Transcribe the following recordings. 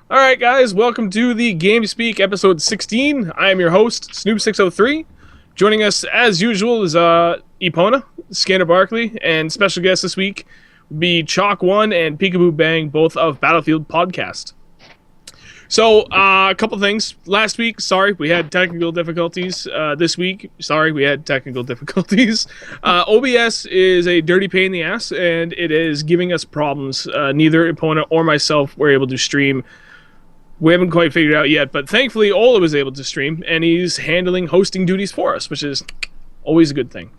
All right, guys, welcome to the Game Speak episode 16. I am your host, Snoop603. Joining us, as usual, is Epona, Scanner Barkley, and special guests this week would be Chalk1 and Peekaboo Bang, both of Battlefield Podcast. So, a couple things. Last week, sorry, we had technical difficulties. This week, sorry, we had technical difficulties. OBS is a dirty pain in the ass, and it is giving us problems. Neither Epona or myself were able to stream. We haven't quite figured it out yet, but thankfully Ola was able to stream, and he's handling hosting duties for us, which is always a good thing.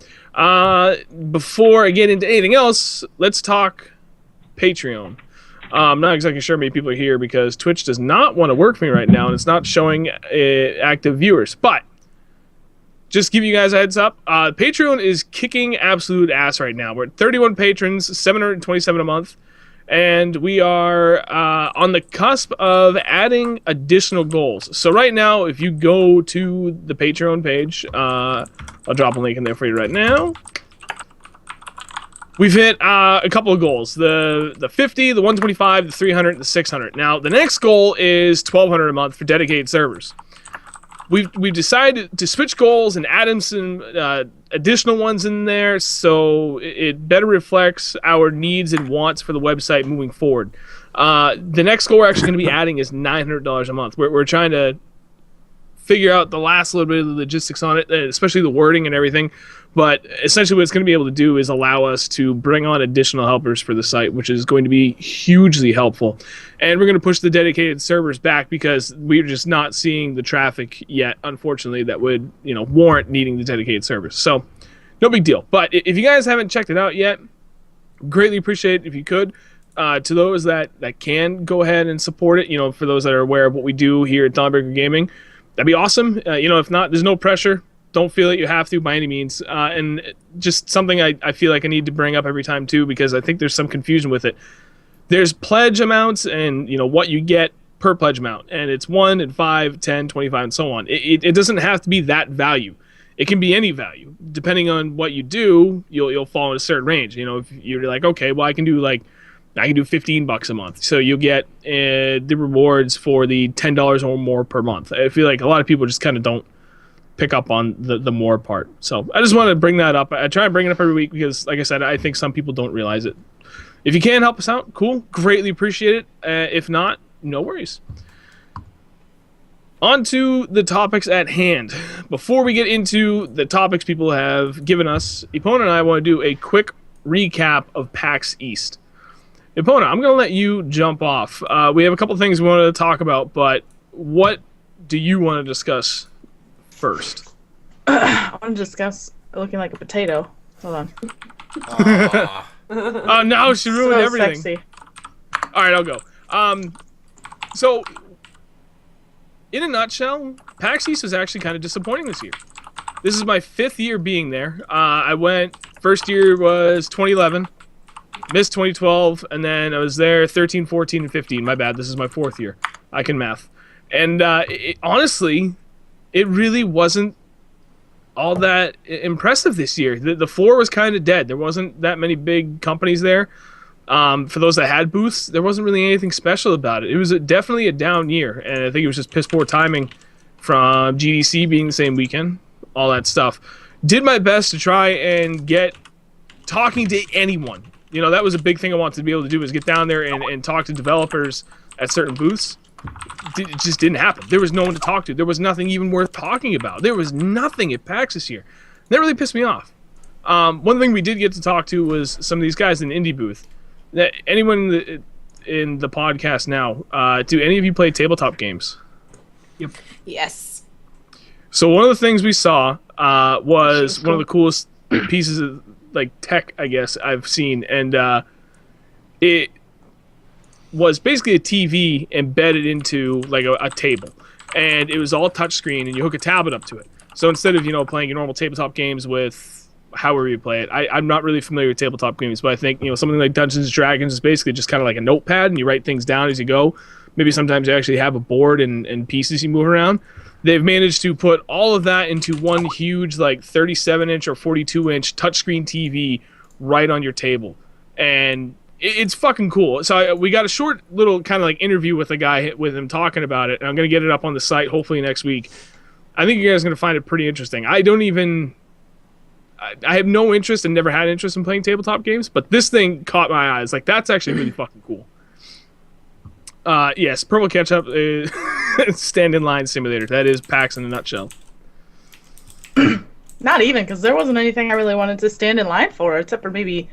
Before I get into anything else, let's talk Patreon. I'm not exactly sure how many people are here because Twitch does not want to work for me right now, and it's not showing active viewers. But just give you guys a heads up, Patreon is kicking absolute ass right now. We're at 31 patrons, $727 a month. And we are on the cusp of adding additional goals. So right now, if you go to the Patreon page, I'll drop a link in there for you right now. We've hit a couple of goals: the 50, the 125, the 300, and the 600. Now the next goal is $1,200 a month for dedicated servers. We've decided to switch goals and add in some additional ones in there so it better reflects our needs and wants for the website moving forward. The next goal we're actually going to be adding is $900 a month. We're trying to figure out the last little bit of the logistics on it, especially the wording and everything. But essentially what it's going to be able to do is allow us to bring on additional helpers for the site, which is going to be hugely helpful. And we're going to push the dedicated servers back because we're just not seeing the traffic yet, unfortunately, that would, warrant needing the dedicated servers. So, no big deal. But if you guys haven't checked it out yet, greatly appreciate it if you could. To those that can, go ahead and support it. For those that are aware of what we do here at Dawnbreaker Gaming, that'd be awesome. If not, there's no pressure. Don't feel that you have to by any means. And just something I feel like I need to bring up every time too, because I think there's some confusion with it. There's pledge amounts and what you get per pledge amount. And it's 1 and 5, 10, 25, and so on. It doesn't have to be that value. It can be any value. Depending on what you do, you'll fall in a certain range. If you're like, okay, well I can do $15 a month. So you'll get the rewards for the $10 or more per month. I feel like a lot of people just kind of don't pick up on the more part. So I just want to bring that up. I try and bring it up every week because, like I said, I think some people don't realize it. If you can help us out, cool. Greatly appreciate it. If not, no worries. On to the topics at hand. Before we get into the topics people have given us, Epona and I want to do a quick recap of PAX East. Epona, I'm going to let you jump off. We have a couple things we wanted to talk about, but what do you want to discuss first? I want to discuss looking like a potato. Hold on. Oh no, she ruined so everything. Sexy. All right, I'll go. So, in a nutshell, PAX East was actually kind of disappointing this year. This is my 5th year being there. I went, first year was 2011, missed 2012, and then I was there 13, 14, and 15. My bad, this is my 4th year. I can math. And honestly, it really wasn't all that impressive this year. The floor was kind of dead. There wasn't that many big companies there. For those that had booths, there wasn't really anything special about it. It was definitely a down year, and I think it was just piss poor timing from GDC being the same weekend, all that stuff. Did my best to try and get talking to anyone. That was a big thing I wanted to be able to do, was get down there and talk to developers at certain booths. It just didn't happen. There was no one to talk to. There was nothing even worth talking about. There was nothing at PAX this year. That really pissed me off. One thing we did get to talk to was some of these guys in the indie booth. Anyone in the podcast now, do any of you play tabletop games? Yep. Yes. So one of the things we saw was one of the coolest pieces of tech, I guess, I've seen, and it was basically a TV embedded into a table, and it was all touchscreen, and you hook a tablet up to it. So instead of playing your normal tabletop games with however you play it, I'm not really familiar with tabletop games, but I think something like Dungeons and Dragons is basically just kind of like a notepad, and you write things down as you go. Maybe sometimes you actually have a board and pieces you move around. They've managed to put all of that into one huge 37-inch or 42-inch touchscreen TV right on your table. And it's fucking cool. So we got a short little kind of like interview with a guy with him talking about it, and I'm gonna get it up on the site hopefully next week. I think you guys are gonna find it pretty interesting. I have no interest and never had interest in playing tabletop games, but this thing caught my eyes. Like, that's actually really fucking cool. Yes, Purple Ketchup is stand in line simulator. That is PAX in a nutshell. Not even, because there wasn't anything I really wanted to stand in line for, except for maybe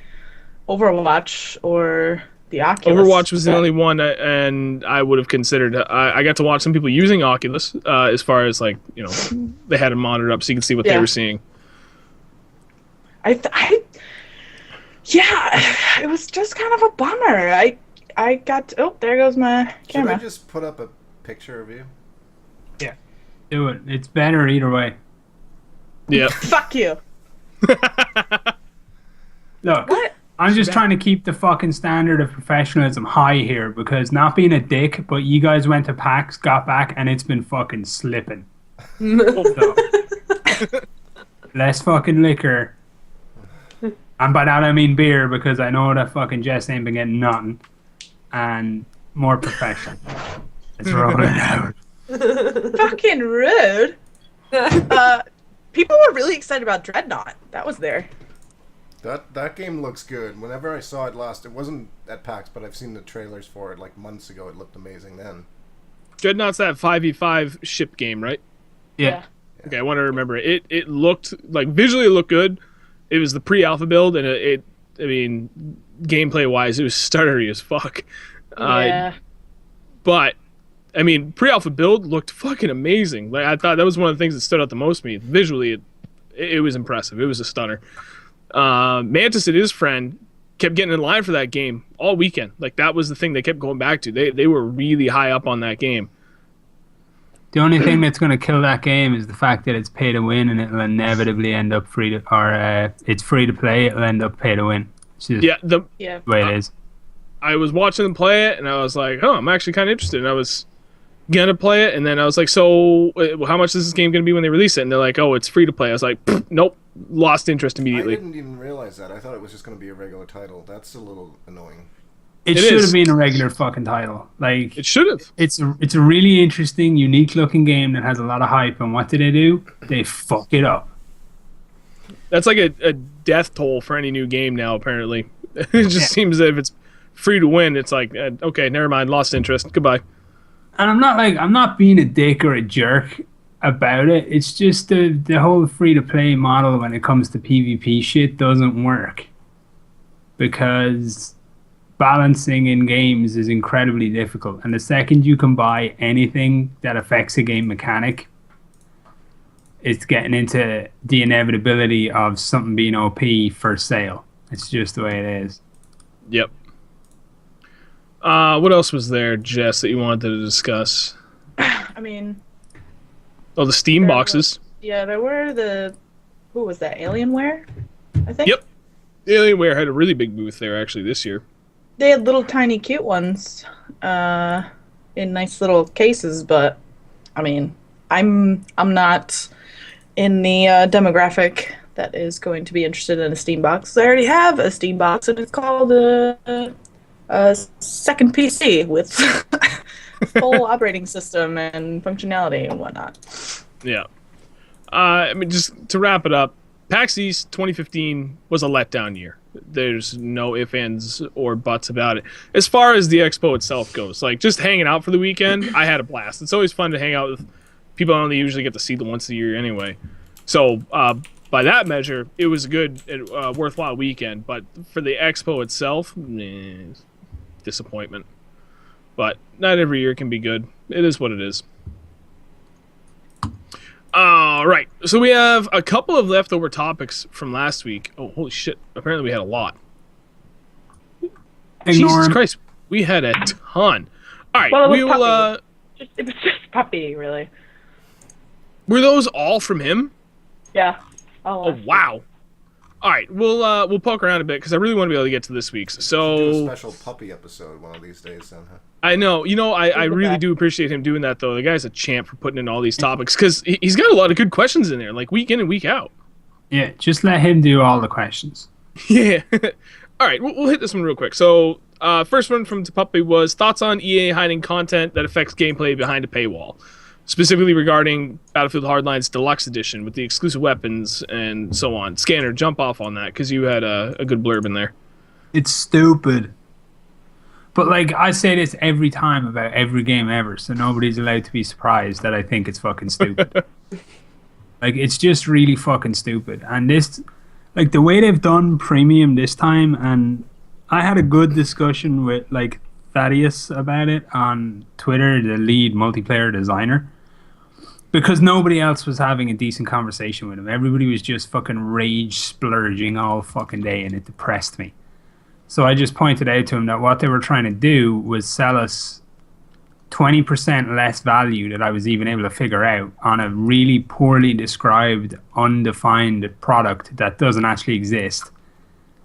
Overwatch or the Oculus. Overwatch was the only one, and I would have considered. I got to watch some people using Oculus, as far as like, you know, they had a monitor up so you could see what they were seeing. Yeah, it was just kind of a bummer. I got. Oh, there goes my camera. Should I just put up a picture of you? Yeah, do it. It's better either way. Yeah. Fuck you. Look, What? I'm just trying to keep the fucking standard of professionalism high here, because not being a dick, but you guys went to PAX, got back, and it's been fucking slipping. So, less fucking liquor. And by that I mean beer, because I know that fucking Jess ain't been getting nothing. And more professional. Let's roll it out. Fucking rude. People were really excited about Dreadnought. That was there. That game looks good. Whenever I saw it last, it wasn't at PAX, but I've seen the trailers for it like months ago. It looked amazing then. Dreadnought's that 5v5 ship game, right? Yeah. Okay, I want to remember it. It looked like visually it looked good. It was the pre-alpha build, and I mean, gameplay wise, it was stuttery as fuck. Yeah. But I mean, pre-alpha build looked fucking amazing. Like, I thought that was one of the things that stood out the most to me. Visually, it was impressive. It was a stunner. Mantis and his friend kept getting in line for that game all weekend. Like, that was the thing they kept going back to. They were really high up on that game. The only thing that's going to kill that game is the fact that it's pay to win, and it'll inevitably end up free to, or it's free to play. It'll end up pay to win. It's just the way it is. I was watching them play it, and I was like, "Oh, I'm actually kind of interested." And I was gonna play it, and then I was like, "So, how much is this game gonna be when they release it?" And they're like, "Oh, it's free to play." I was like, "Nope," lost interest immediately. I didn't even realize that. I thought it was just going to be a regular title. That's a little annoying. It should have been a regular fucking title. Like, It should have. it's a really interesting, unique looking game that has a lot of hype. And what do? They fuck it up. That's like a death toll for any new game now. Apparently, it just seems that if it's free to win, it's like, okay, never mind, lost interest, goodbye. And I'm not being a dick or a jerk about it. It's just the whole free to play model when it comes to PvP shit doesn't work, because balancing in games is incredibly difficult. And the second you can buy anything that affects a game mechanic, it's getting into the inevitability of something being OP for sale. It's just the way it is. Yep. What else was there, Jess, that you wanted to discuss? I mean, Oh, the Steam boxes. there were who was that? Alienware, I think. Yep. Alienware had a really big booth there actually this year. They had little tiny cute ones, in nice little cases. But I mean, I'm not in the demographic that is going to be interested in a Steam box. I already have a Steam box, and it's called a second PC with full operating system and functionality and whatnot. Yeah. I mean, just to wrap it up, PAX East 2015 was a letdown year. There's no ifs, ands, or buts about it. As far as the expo itself goes, like, just hanging out for the weekend, I had a blast. It's always fun to hang out with people I only usually get to see once a year anyway. So, by that measure, it was a good, worthwhile weekend. But for the expo itself, disappointment. But not every year can be good. It is what it is. All right. So we have a couple of leftover topics from last week. Oh, holy shit. Apparently we had a lot. Jesus Christ. We had a ton. All right. Well, we will, it was just puppy, really. were those all from him? Yeah. Oh, wow. All right. We'll poke around a bit because I really want to be able to get to this week's. Do a So special puppy episode one of these days, then, huh? I know. You know, I really do appreciate him doing that, though. The guy's a champ for putting in all these topics because he's got a lot of good questions in there, like week in and week out. Yeah, just let him do all the questions. Yeah. All All right, we'll hit this one real quick. So, first one from Tapuppy was thoughts on EA hiding content that affects gameplay behind a paywall, specifically regarding Battlefield Hardline's Deluxe Edition with the exclusive weapons and so on. Scanner, jump off on that because you had a good blurb in there. It's stupid. But like I say this every time about every game ever, so nobody's allowed to be surprised that I think it's fucking stupid. Like it's just really fucking stupid. And this, like the way they've done premium this time, and I had a good discussion with like Thaddeus about it on Twitter, the lead multiplayer designer, because nobody else was having a decent conversation with him. Everybody was just fucking rage splurging all fucking day, and it depressed me. So I just pointed out to him that what they were trying to do was sell us 20% less value that I was even able to figure out on a really poorly described, undefined product that doesn't actually exist.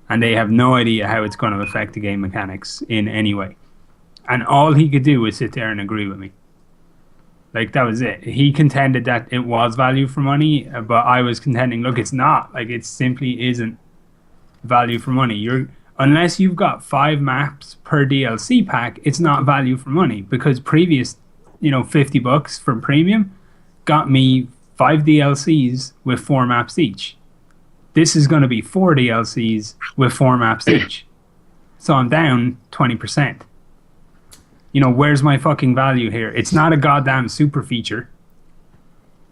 And they have no idea how it's going to affect the game mechanics in any way. And all he could do was sit there and agree with me. Like, that was it. He contended that it was value for money, but I was contending, look, it's not. Like, it simply isn't value for money. Unless you've got 5 maps per DLC pack, it's not value for money, because previous, $50 for premium got me 5 DLCs with 4 maps each. This is going to be 4 DLCs with 4 maps each. So I'm down 20%. Where's my fucking value here? It's not a goddamn super feature.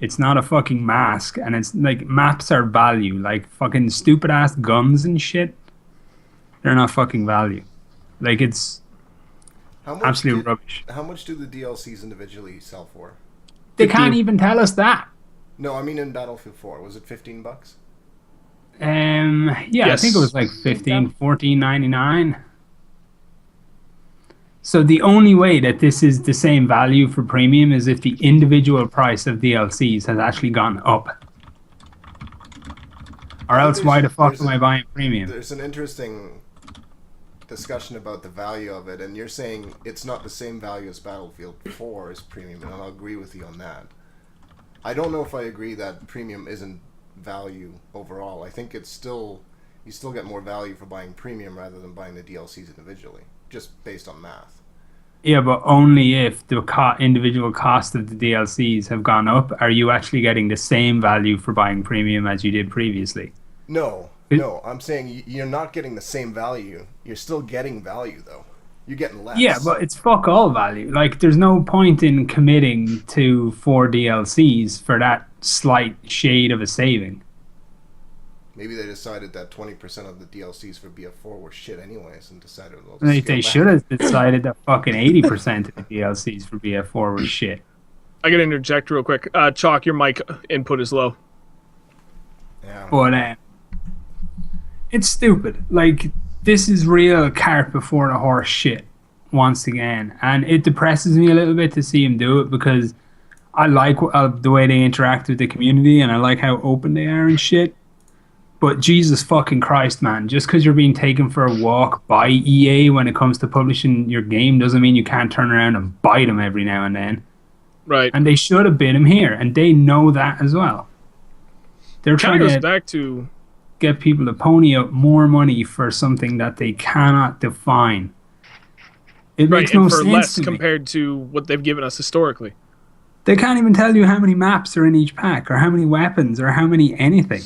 It's not a fucking mask, and it's like maps are value. Like fucking stupid ass guns and shit. They're not fucking value. Like, it's absolute rubbish. How much do the DLCs individually sell for? They can't even tell us that. No, I mean in Battlefield 4. Was it $15? Yeah, yes. I think it was like $14.99. So the only way that this is the same value for premium is if the individual price of DLCs has actually gone up. Or else why the fuck am I buying premium? There's an interesting discussion about the value of it, and you're saying it's not the same value as Battlefield 4 as premium, and I'll agree with you on that. I don't know if I agree that premium isn't value overall. I think it's still, you still get more value for buying premium rather than buying the DLCs individually, just based on math. Yeah, but only if the individual cost of the DLCs have gone up. Are you actually getting the same value for buying premium as you did previously? No, I'm saying you're not getting the same value. You're still getting value, though. You're getting less. Yeah, but it's fuck all value. Like, there's no point in committing to 4 DLCs for that slight shade of a saving. Maybe they decided that 20% of the DLCs for BF4 were shit anyways and decided... They should have decided that fucking 80% of the DLCs for BF4 were shit. I gotta interject real quick. Chalk, your mic input is low. Yeah. But it's stupid. Like, this is real cart before the horse shit once again. And it depresses me a little bit to see him do it, because I like the way they interact with the community, and I like how open they are and shit. But Jesus fucking Christ, man, just because you're being taken for a walk by EA when it comes to publishing your game doesn't mean you can't turn around and bite them every now and then. Right. And they should have bit him here, and they know that as well. They're trying to get people to pony up more money for something that they cannot define. It makes no sense. Right, and for less compared to what they've given us historically. They can't even tell you how many maps are in each pack, or how many weapons, or how many anything.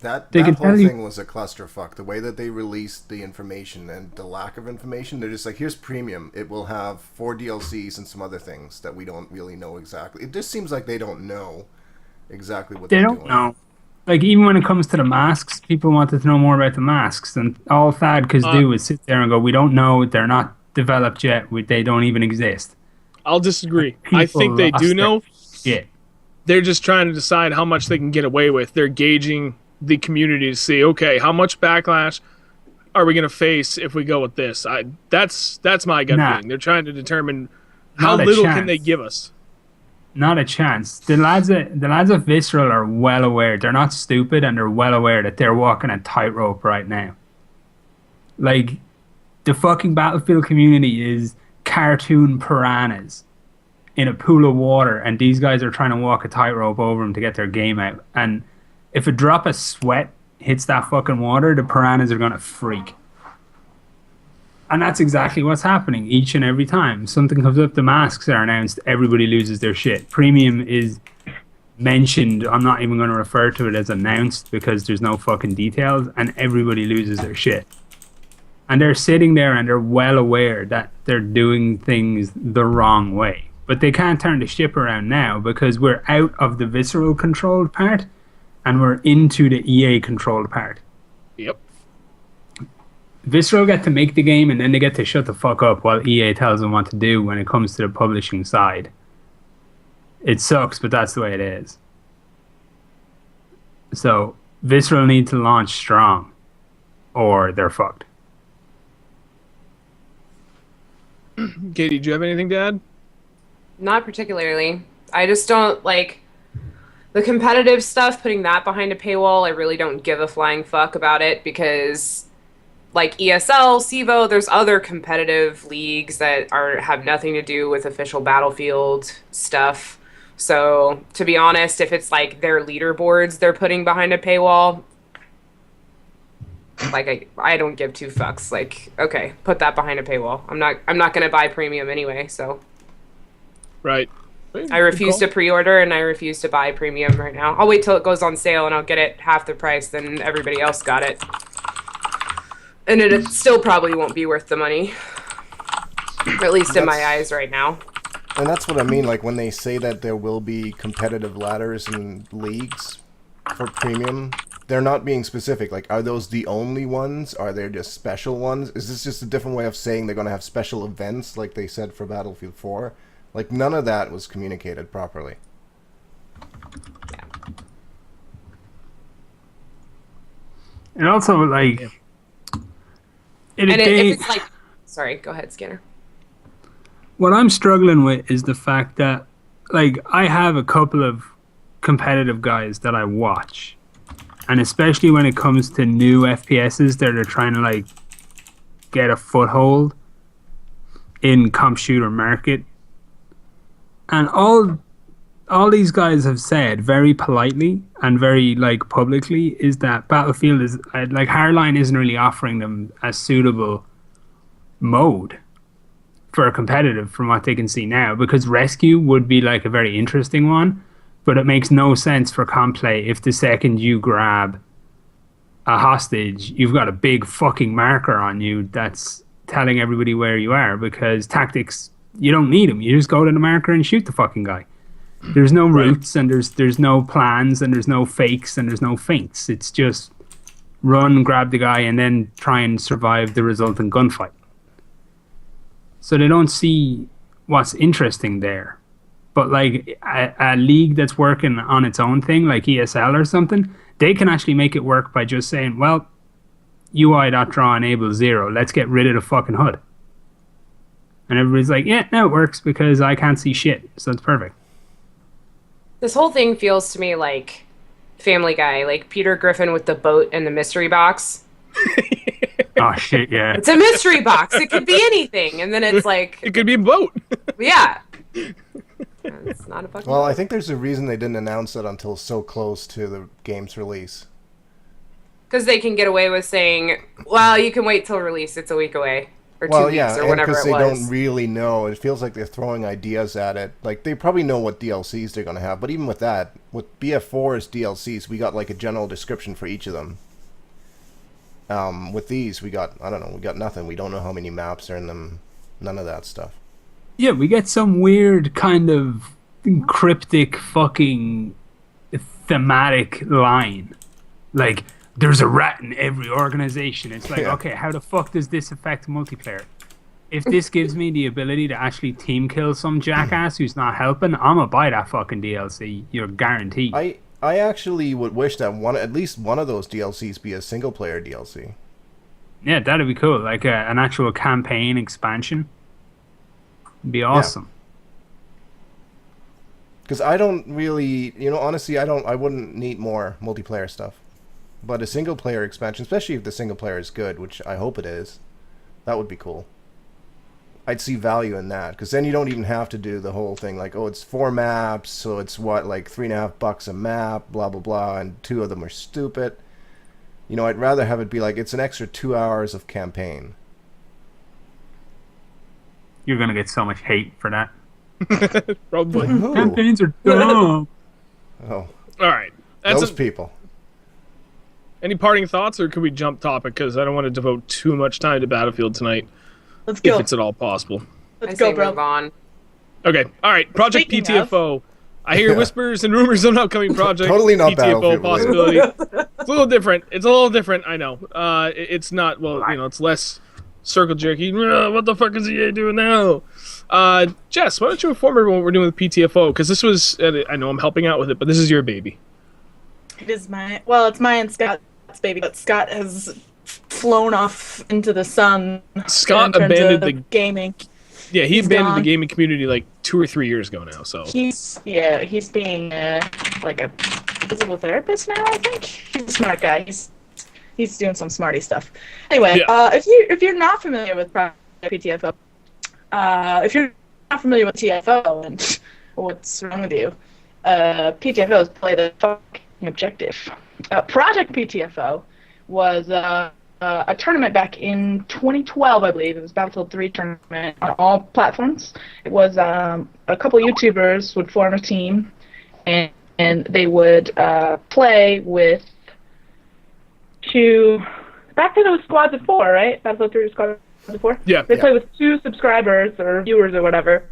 That whole thing was a clusterfuck. The way that they released the information and the lack of information, they're just like, here's premium. It will have 4 DLCs and some other things that we don't really know exactly. It just seems like they don't know exactly what they're doing. They don't know. Like, even when it comes to the masks, people wanted to know more about the masks. And all Thad could do is sit there and go, we don't know. They're not developed yet. They don't even exist. I'll disagree. I think they do know. Yeah. They're just trying to decide how much they can get away with. They're gauging the community to see, okay, how much backlash are we going to face if we go with this? That's my gut feeling. They're trying to determine how little can they give us. Not a chance. The lads at Visceral are well aware. They're not stupid, and they're well aware that they're walking a tightrope right now. Like, the fucking Battlefield community is cartoon piranhas in a pool of water, and these guys are trying to walk a tightrope over them to get their game out. And if a drop of sweat hits that fucking water, the piranhas are going to freak. And that's exactly what's happening each and every time. Something comes up, the masks are announced, everybody loses their shit. Premium is mentioned, I'm not even going to refer to it as announced because there's no fucking details, and everybody loses their shit. And they're sitting there and they're well aware that they're doing things the wrong way. But they can't turn the ship around now because we're out of the visceral controlled part and we're into the EA controlled part. Yep. Visceral get to make the game and then they get to shut the fuck up while EA tells them what to do when it comes to the publishing side. It sucks, but that's the way it is. So, Visceral need to launch strong or they're fucked. Katie, do you have anything to add? Not particularly. I just don't like the competitive stuff, putting that behind a paywall. I really don't give a flying fuck about it because like ESL, CEVO, there's other competitive leagues that have nothing to do with official Battlefield stuff. So, to be honest, if it's like their leaderboards they're putting behind a paywall, like I don't give two fucks. Like, okay, put that behind a paywall. I'm not going to buy premium anyway, so Right. I refuse to pre-order and I refuse to buy premium right now. I'll wait till it goes on sale and I'll get it half the price than everybody else got it. And it still probably won't be worth the money. At least in my eyes right now. And that's what I mean, like when they say that there will be competitive ladders and leagues for premium, they're not being specific. Like, are those the only ones? Are there just special ones? Is this just a different way of saying they're going to have special events like they said for Battlefield 4? Like, none of that was communicated properly. Yeah. And also, like... And if it's like... Sorry, go ahead, Skinner. What I'm struggling with is the fact that, like, I have a couple of competitive guys that I watch. And especially when it comes to new FPSs that are trying to, like, get a foothold in comp shooter market. And all these guys have said very politely and very, like, publicly is that Battlefield is, like, Hardline isn't really offering them a suitable mode for a competitive from what they can see now, because Rescue would be like a very interesting one, but it makes no sense for comp play if the second you grab a hostage, you've got a big fucking marker on you that's telling everybody where you are, because tactics, you don't need them. You just go to the marker and shoot the fucking guy. There's no routes and there's no plans and there's no fakes and there's no feints. It's just run, grab the guy, and then try and survive the resultant gunfight. So they don't see what's interesting there. But like a league that's working on its own thing, like ESL or something, they can actually make it work by just saying, well, UI.draw enables 0. Let's get rid of the fucking HUD. And everybody's like, yeah, no, it works because I can't see shit. So it's perfect. This whole thing feels to me like Family Guy, like Peter Griffin with the boat and the mystery box. Oh shit, yeah. It's a mystery box. It could be anything. And then it's like... It could be a boat. Yeah. It's not a fucking Well, boat. I think there's a reason they didn't announce it until so close to the game's release. Because they can get away with saying, well, you can wait till release. It's a week away. Or 2 weeks or whatever it was. because they don't really know. It feels like they're throwing ideas at it. Like, they probably know what DLCs they're going to have. But even with that, with BF4's DLCs, we got like a general description for each of them. With these, we got nothing. We don't know how many maps are in them. None of that stuff. Yeah, we get some weird kind of cryptic fucking thematic line. Like, there's a rat in every organization. It's like, okay, how the fuck does this affect multiplayer? If this gives me the ability to actually team kill some jackass who's not helping, I'm gonna buy that fucking DLC. You're guaranteed. I actually would wish that at least one of those DLCs be a single player DLC. Yeah, that'd be cool. Like an actual campaign expansion. It'd be awesome. Because I don't really, honestly, I wouldn't need more multiplayer stuff. But a single player expansion, especially if the single player is good, which I hope it is, that would be cool. I'd see value in that, because then you don't even have to do the whole thing like, oh, it's 4 maps, so it's like $3.50 a map, blah blah blah, and 2 of them are stupid. I'd rather have it be like it's an extra 2 hours of campaign. You're gonna get so much hate for that. Probably. Who? Campaigns are dumb. Oh, All right. That's those people. any parting thoughts, or could we jump topic? Because I don't want to devote too much time to Battlefield tonight, Let's go. if it's at all possible. I Let's say go, bro. move on. Okay. All right. Project Speaking of- PTFO. I hear Yeah. whispers and rumors of an upcoming project. Totally not PTFO Battlefield possibility. It's a little different. It's a little different. I know. It's not. Well, it's less circle jerky. What the fuck is EA doing now? Jess, why don't you inform everyone what we're doing with PTFO? Because this was. I know I'm helping out with it, but this is your baby. It is it's mine and Scott's baby, but Scott has flown off into the sun. Scott in terms abandoned of the. gaming. Yeah, he He's abandoned gone. the gaming community like 2 or 3 years ago now. So He's being like a physical therapist now. I think he's a smart guy. He's doing some smarty stuff. Anyway, Yeah. if you're not familiar with Project PTFO, if you're not familiar with TFO and what's wrong with you, PTFO is play the fucking objective. Project PTFO was a tournament back in 2012, I believe. It was Battlefield 3 tournament on all platforms. It was a couple YouTubers would form a team, and they would play with two. Back then it was squads of 4, right? Battlefield 3 was squads of 4. Yeah. They play with 2 subscribers or viewers or whatever,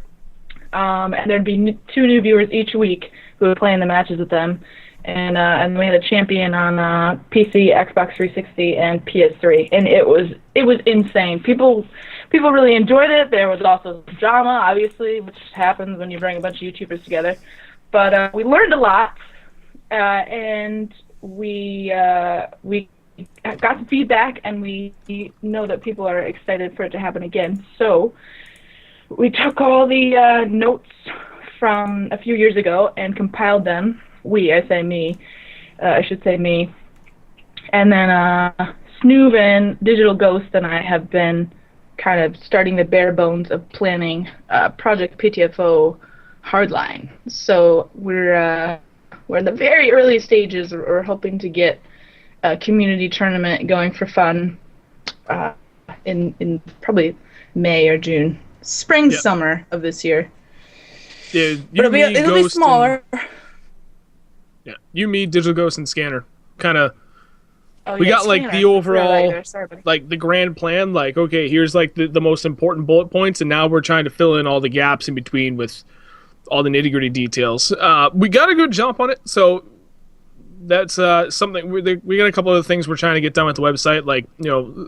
and there'd be 2 new viewers each week who would play in the matches with them. And we had a champion on PC, Xbox 360, and PS3, and it was insane. People really enjoyed it. There was also drama, obviously, which happens when you bring a bunch of YouTubers together. But we learned a lot, and we got some feedback, and we know that people are excited for it to happen again. So we took all the notes from a few years ago and compiled them. I should say me. And then Snoov, Digital Ghost, and I have been kind of starting the bare bones of planning Project PTFO Hardline. So we're in the very early stages. We're hoping to get a community tournament going for fun in probably May or June, summer of this year. Yeah, But it'll be smaller. Yeah, you, me, Digital Ghost, and Scanner. Kind of, Oh, we yeah, got like Scanner. the I forgot overall, about you. Sorry, buddy. like the grand plan. Like, okay, here's like the most important bullet points, and now we're trying to fill in all the gaps in between with all the nitty gritty details. We got a good jump on it, so that's something. We got a couple of things we're trying to get done with the website, like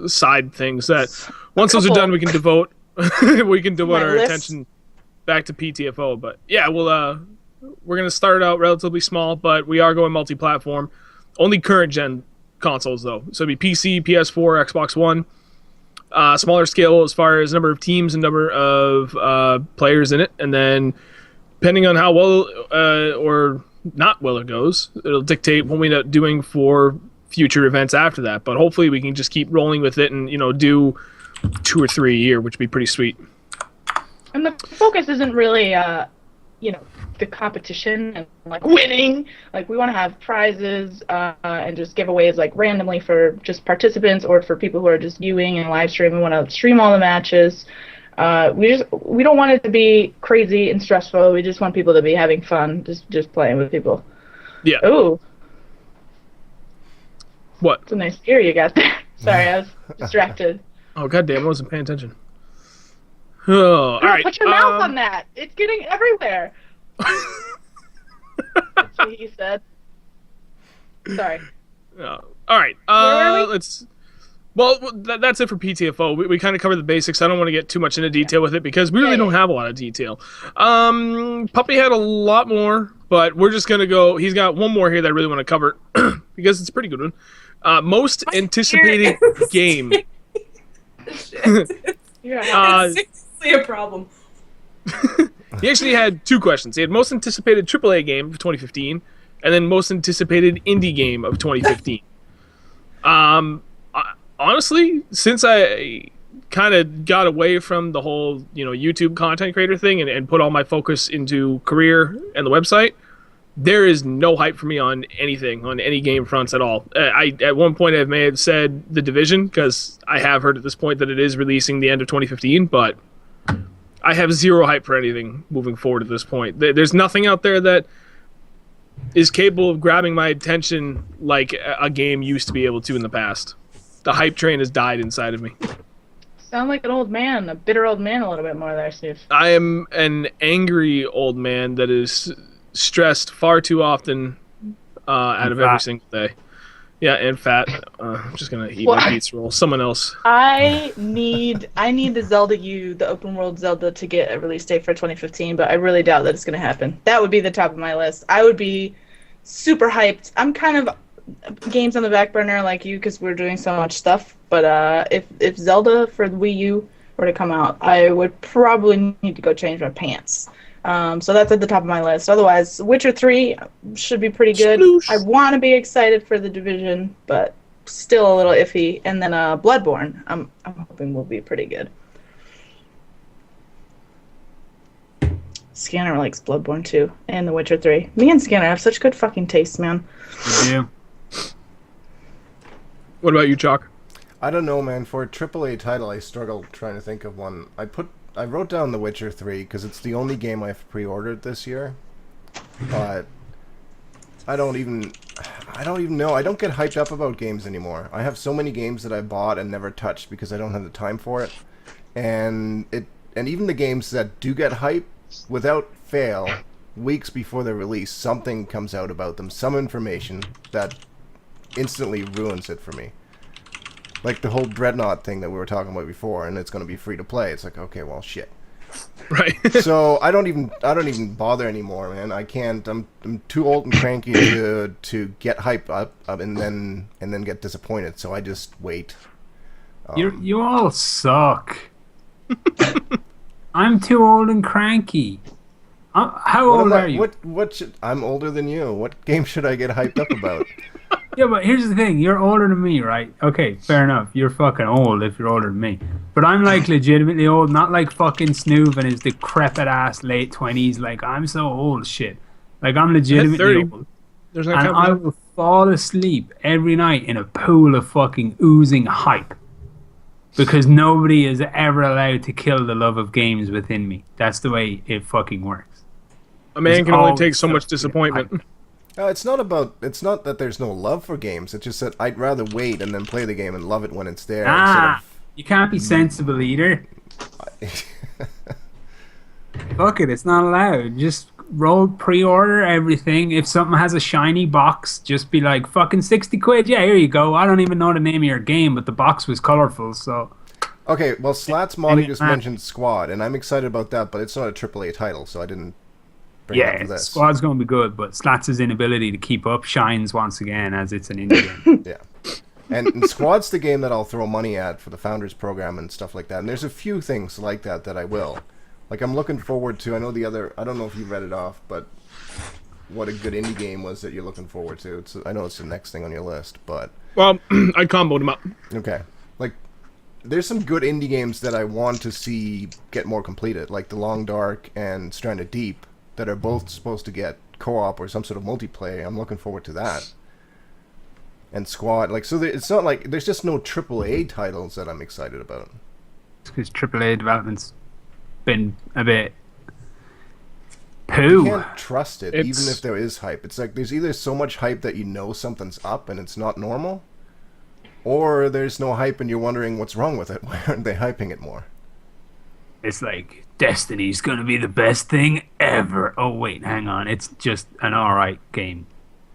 side things that once those are done, we can devote My our list. attention back to PTFO. But yeah, we're going to start out relatively small, but we are going multi-platform. Only current gen consoles, though. So it'd be PC, PS4, Xbox One. Smaller scale as far as number of teams and number of players in it. And then, depending on how well or not well it goes, it'll dictate what we end up doing for future events after that. But hopefully we can just keep rolling with it and, do 2 or 3 a year, which would be pretty sweet. And the focus isn't really, the competition and like winning. Like we want to have prizes and just giveaways like randomly for just participants or for people who are just viewing and live stream. We want to stream all the matches. We don't want it to be crazy and stressful. We just want people to be having fun, just playing with people. Yeah. Ooh, What? it's a nice ear you got there. Sorry, I was distracted. Oh, goddamn, I wasn't paying attention. Oh, all right. Put your mouth on that. It's getting everywhere. That's what he said. Sorry. All right. Where were we? That's it for PTFO. We kind of covered the basics. I don't want to get too much into detail with it because we really don't have a lot of detail. Puppy had a lot more, but we're just going to go. He's got one more here that I really want to cover because it's a pretty good one. Most anticipated game. Yeah. It's seriously a problem. He actually had 2 questions. He had most anticipated AAA game of 2015, and then most anticipated indie game of 2015. Honestly, since I kind of got away from the whole YouTube content creator thing and put all my focus into career and the website, there is no hype for me on anything, on any game fronts at all. At one point I may have said The Division because I have heard at this point that it is releasing the end of 2015, but I have zero hype for anything moving forward at this point. There's nothing out there that is capable of grabbing my attention like a game used to be able to in the past. The hype train has died inside of me. Sound like an old man, a bitter old man a little bit more there, Steve. I am an angry old man that is stressed far too often out of every single day. Yeah, and fat. I'm just gonna eat my pizza roll. Someone else. I need the Zelda the open world Zelda, to get a release date for 2015, but I really doubt that it's gonna happen. That would be the top of my list. I would be super hyped. I'm kind of games on the back burner like you because we're doing so much stuff. But if Zelda for the Wii U were to come out, I would probably need to go change my pants. So that's at the top of my list. Otherwise, Witcher 3 should be pretty good. Sploosh. I want to be excited for The Division, but still a little iffy. And then Bloodborne, I'm hoping will be pretty good. Scanner likes Bloodborne too, and The Witcher 3. Me and Scanner have such good fucking taste, man. We do. What about you, Chalk? I don't know, man. For a AAA title, I struggle trying to think of one. I wrote down The Witcher 3 because it's the only game I've pre-ordered this year. But I don't even know. I don't get hyped up about games anymore. I have so many games that I bought and never touched because I don't have the time for it. And even the games that do get hype, without fail, weeks before their release, something comes out about them, some information that instantly ruins it for me. Like the whole Dreadnought thing that we were talking about before, and it's going to be free to play. It's like, okay, well, shit. Right. So I don't even bother anymore, man. I can't. I'm too old and cranky to get hype up and then get disappointed. So I just wait. You all suck. I'm too old and cranky. How old are you? I'm older than you. What game should I get hyped up about? Yeah, but here's the thing. You're older than me, right? Okay, fair enough. You're fucking old if you're older than me. But I'm like legitimately old, not like fucking Snoop and his decrepit ass late 20s. Like, I'm so old shit. Like, I'm legitimately old. There's no And I will fall asleep every night in a pool of fucking oozing hype. Because nobody is ever allowed to kill the love of games within me. That's the way it fucking works. A man can only take so much disappointment. It's not that there's no love for games. It's just that I'd rather wait and then play the game and love it when it's there. You can't be sensible either. Fuck it, it's not allowed. Just roll pre-order everything. If something has a shiny box, just be like, fucking 60 quid. Yeah, here you go. I don't even know the name of your game, but the box was colorful, so... Okay, well, Slats Modding just mentioned Squad, and I'm excited about that, but it's not a AAA title, so I didn't bring it up for this. Squad's going to be good, but Slats' inability to keep up shines once again as it's an indie game. Yeah. And Squad's the game that I'll throw money at for the Founders Program and stuff like that, and there's a few things like that I will. Like, I'm looking forward to, I don't know if you read it off, but what a good indie game was that you're looking forward to. I know it's the next thing on your list, but... Well, I comboed them up. Okay. Like, there's some good indie games that I want to see get more completed, like The Long Dark and Stranded Deep, that are both supposed to get co-op or some sort of multiplayer. I'm looking forward to that. And Squad, like, so it's not like there's just no AAA titles that I'm excited about. It's because AAA development's been a bit poo. You can't trust it, even if there is hype. It's like there's either so much hype that you know something's up and it's not normal, or there's no hype and you're wondering what's wrong with it. Why aren't they hyping it more? It's like, Destiny's gonna be the best thing ever. Oh, wait, hang on. It's just an alright game,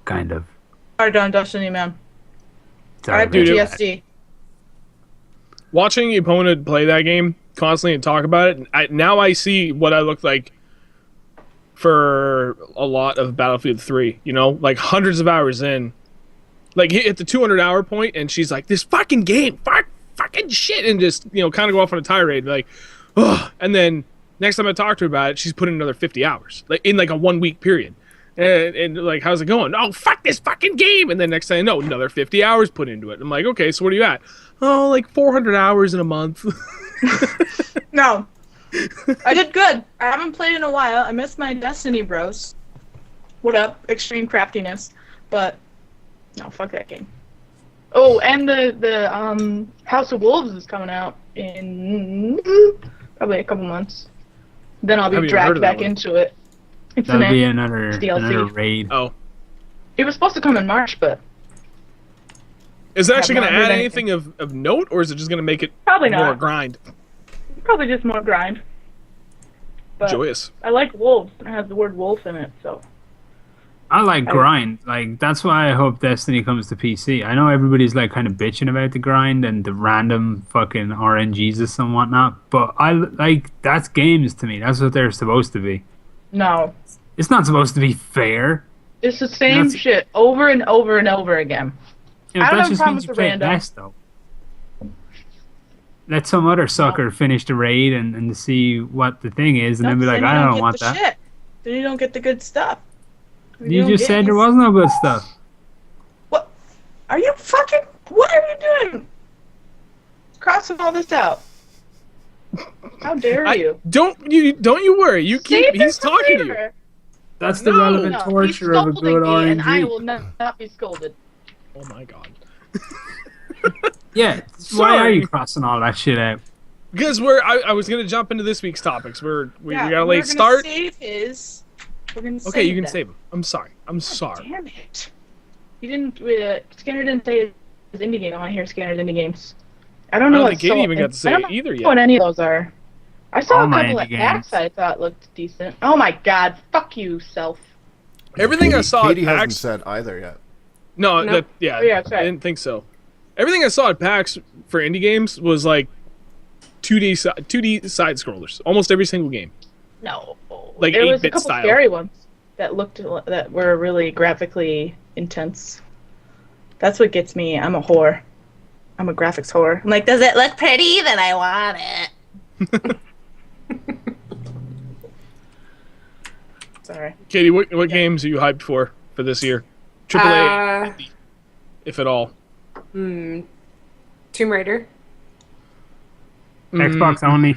kind of. Hard on Destiny, man. Sorry, Alright, PTSD. Watching the opponent play that game constantly and talk about it, now I see what I looked like for a lot of Battlefield 3. You know, like hundreds of hours in. Like, hit the 200-hour point, and she's like, this fucking game, fucking shit, and just, you know, kind of go off on a tirade, like, ugh. And then next time I talk to her about it, she's put in another 50 hours, like in like a 1 week period. And like, how's it going? Oh, fuck this fucking game. And then next thing I know, another 50 hours put into it. I'm like, okay, so what are you at? Oh, like 400 hours in a month. No. I did good. I haven't played in a while. I miss my Destiny bros. What up? Extreme craftiness. But, no, fuck that game. Oh, and the House of Wolves is coming out in probably a couple months. Then I'll be haven't even heard dragged of that back one. into it. It's That'll an be another DLC. raid. Oh, It was supposed to come in March, but is it actually Have going to not add heard anything of note, or is it just going to make it probably more not. grind? Probably just more grind. But Joyous. I like wolves. It has the word wolf in it, so. I like grind. Like that's why I hope Destiny comes to PC. I know everybody's like kind of bitching about the grind and the random fucking RNGs and whatnot, but I like that's games to me. That's what they're supposed to be. No. It's not supposed to be fair. It's the same That's- shit over and over and over again. You know, I don't that have a just problem means with you the play random. best though. Let some other sucker finish the raid and see what the thing is, and then be like, I don't want that. Shit. Then you don't get the good stuff. You don't just get said any- there was no good stuff. What? Are you fucking... What are you doing? Crossing all this out. How dare you? Don't you worry. You keep. Save He's this for talking to you. later. That's the No. relevant No, he's torture of a scolding good me, and I RNG. will not be scolded. Oh my god. Yeah, why are you crossing all that shit out? Because I was gonna jump into this week's topics. We got a late we're start. gonna save his. We're gonna Okay, save you can them. save him. I'm sorry. I'm sorry. Damn it! You didn't. Scanner didn't say his indie game. I want to hear Scanner's indie games. I don't I know don't what. think Katie even got to say I don't it know either what yet. any of those are. I saw All a my couple indie at PAX games. I thought looked decent. Oh my god! Fuck you, self. Everything I saw Katie at hasn't PAX. said either yet. No, Nope. yeah, Oh, yeah, that's right. I didn't think so. Everything I saw at PAX for indie games was like 2D side scrollers. Almost every single game. No. Like there was a 8-bit couple style. scary ones that were really graphically intense. That's what gets me. I'm a whore. I'm a graphics whore. I'm like, does it look pretty? Then I want it. Sorry. Katie, what games are you hyped for this year? AAA, if at all. Tomb Raider. Xbox only.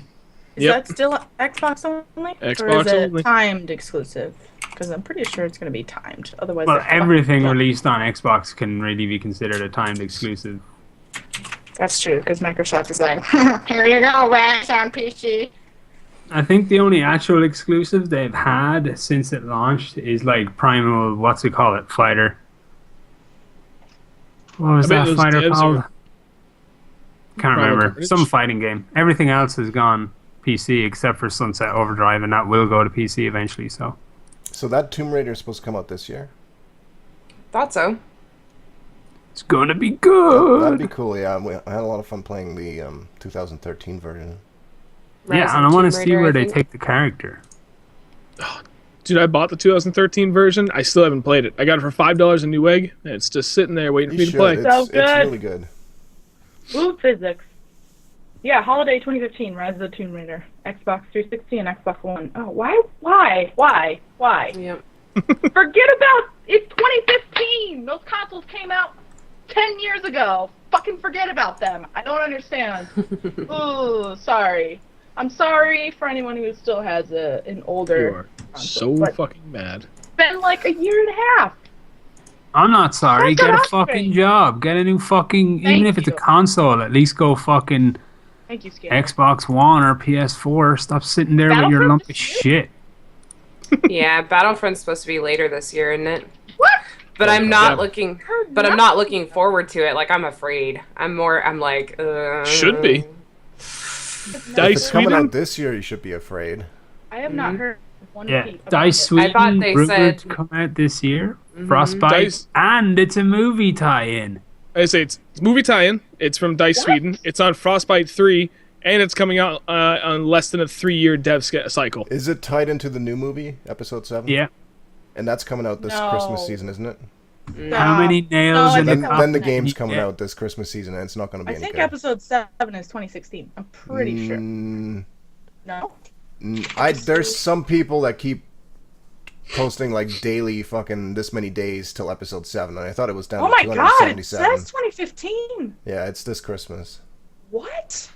Is Yep. that still Xbox only? Or Xbox is it only. timed exclusive? Because I'm pretty sure it's going to be timed. Otherwise, Well, they're everything fucked up. released on Xbox can really be considered a timed exclusive. That's true, because Microsoft is like, here you go, Rex on PC. I think the only actual exclusive they've had since it launched is like Primal, what's it called? Fighter. What was I bet that those fighter devs called? are- Can't Primal remember. Carnage? Some fighting game. Everything else has gone PC except for Sunset Overdrive, and that will go to PC eventually. So So that Tomb Raider is supposed to come out this year. Thought so. it's gonna be good. That'd be cool. Yeah, I had a lot of fun playing the 2013 version. Yeah, Rise and of I want to Tomb see Raider, where I they think. take the character. Dude, I bought the 2013 version. I still haven't played it. I got it for $5 in Newegg, and it's just sitting there waiting for me to play. It's, So it's good. really good. Ooh, physics. Yeah, Holiday 2015, Rise of the Tomb Raider. Xbox 360 and Xbox One. Oh, why? Yep. Forget about it's 2015. Those consoles came out 10 years ago. Fucking forget about them. I don't understand. Ooh, sorry. I'm sorry for anyone who still has an You older are console. so but fucking mad. it's been like a year and a half. I'm not sorry. Shut Get a up, fucking Ray. job. Get a new fucking. Thank Even if it's a you. console, at least go fucking Thank you, Scanner. Xbox One or PS4. Stop sitting there with your Battlefront lump of this shit. Yeah, Battlefront's supposed to be later this year, isn't it? What? But I'm Yeah. not looking. But I'm not looking forward to it. Like I'm afraid. I'm like. Should be. If Dice it's coming Sweden? out this year, you should be afraid. I have not heard one Yeah, peep about Dice it. Sweden thought they rumored said- to come out this year. Frostbite, Dice- and it's a movie tie-in. I say it's movie tie-in. It's from Dice What? Sweden. It's on Frostbite 3, and it's coming out on less than a 3-year dev cycle. Is it tied into the new movie, Episode 7? Yeah. And that's coming out this No. Christmas season, isn't it? How many nails No, in Then, the it's then the not. game's coming Yeah. out this Christmas season, and it's not going to be I any think good. episode 7 is 2016. I'm pretty sure. No? There's some people that keep posting like daily fucking this many days till episode 7, and I thought it was down Oh to my god, it 277. says 2015. Yeah, it's this Christmas. What?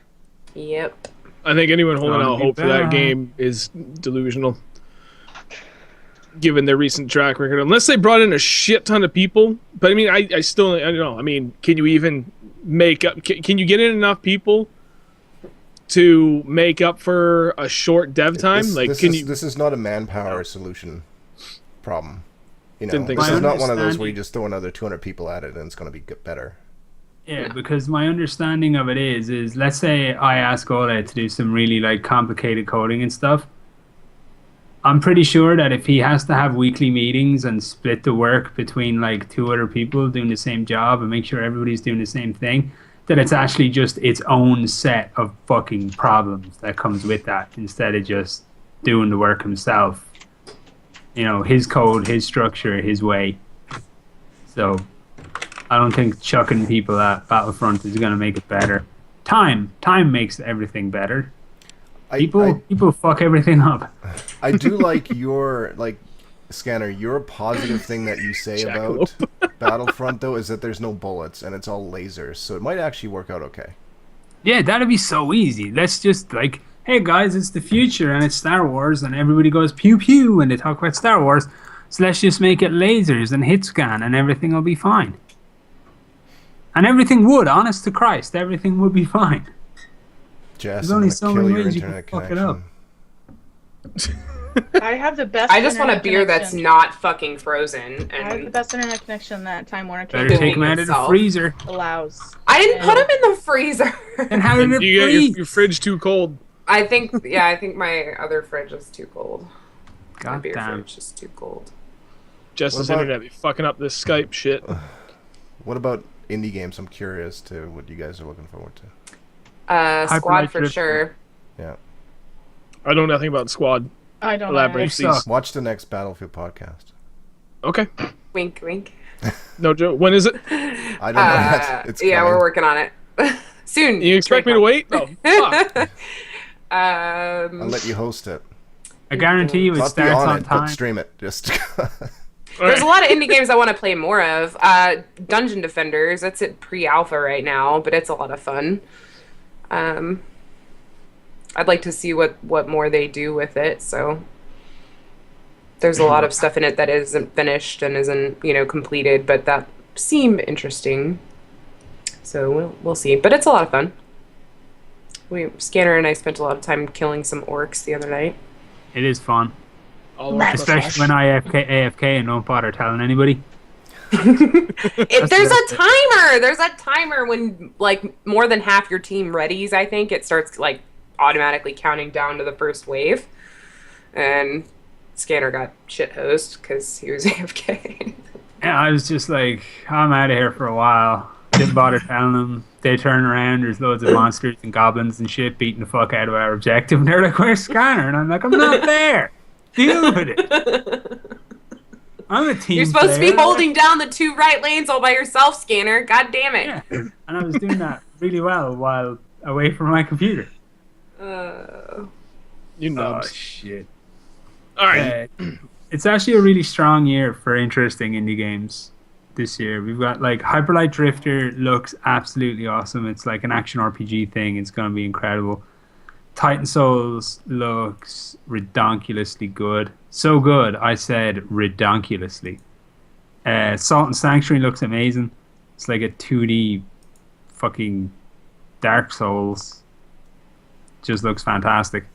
Yep. I think anyone holding Gonna out be hope for that bad. game is delusional, given their recent track record. Unless they brought in a shit ton of people. But I mean, I don't know. I mean, can you even make up? Can you get in enough people to make up for a short dev time? This is not a manpower solution problem. You know, Didn't think this so. is not one of those where you just throw another 200 people at it and it's going to be better. Yeah, because my understanding of it is let's say I ask Ola to do some really like complicated coding and stuff. I'm pretty sure that if he has to have weekly meetings and split the work between like 2 other people doing the same job and make sure everybody's doing the same thing, that it's actually just its own set of fucking problems that comes with that instead of just doing the work himself. You know, his code, his structure, his way. So I don't think chucking people at Battlefront is going to make it better. Time makes everything better. People fuck everything up. I do like your Scanner. Your positive thing that you say about Battlefront though is that there's no bullets and it's all lasers, so it might actually work out okay. Yeah, that'd be so easy. Let's just like, hey guys, it's the future and it's Star Wars and everybody goes pew pew when they talk about Star Wars. So let's just make it lasers and hit scan and everything will be fine. And everything would, honest to Christ, everything would be fine. Jess, There's only so many ways you can fuck it up. I have the best. I just want a beer that's connection. not fucking frozen. I have the And best internet connection that Time Warner Better cable take them out of the Yourself. freezer. allows. I didn't put them in the freezer. And how did it You get freeze? your fridge too cold. I think my other fridge is too cold. My God beer damn. fridge is too cold. Justin's What about- internet be fucking up this Skype shit. What about indie games? I'm curious to what you guys are looking forward to. Squad for Drifter. sure. Yeah. I know nothing about Squad. I don't Elaborate, know. please. suck. Watch the next Battlefield podcast. Okay. Wink, wink. No joke. When is it? I don't know yet. It's Yeah, coming. we're working on it. Soon. You expect me to wait? No. Fuck. I'll let you host it. I guarantee you it Not be starts on on it, but time. stream it. Just There's a lot of indie games I want to play more of. Dungeon Defenders, that's at pre-alpha right now, but it's a lot of fun. I'd like to see what more they do with it. So there's a lot of stuff in it that isn't finished and isn't completed, but that seemed interesting. So we'll see. But it's a lot of fun. Scanner and I spent a lot of time killing some orcs the other night. It is fun. All over the Especially flash. when I AFK and don't bother telling anybody. There's a it. timer. There's a timer when like more than half your team readies. I think it starts like automatically counting down to the first wave, and Scanner got shit hosed because he was AFK. Yeah, I was just like, I'm out of here for a while. Didn't bother telling them. They turn around, there's loads of monsters and goblins and shit beating the fuck out of our objective. And they're like, where's Scanner? And I'm like, I'm not there. Deal with it. I'm a team You're supposed to be player. holding down the 2 right lanes all by yourself, Scanner. God damn it. Yeah, and I was doing that really well while away from my computer. You Oh, nubs. shit. All right. It's actually a really strong year for interesting indie games this year. We've got like Hyperlight Drifter looks absolutely awesome. It's like an action RPG thing. It's going to be incredible. Titan Souls looks redonkulously good. So good, I said redonkulously. Salt and Sanctuary looks amazing. It's like a 2D fucking Dark Souls. Just looks fantastic.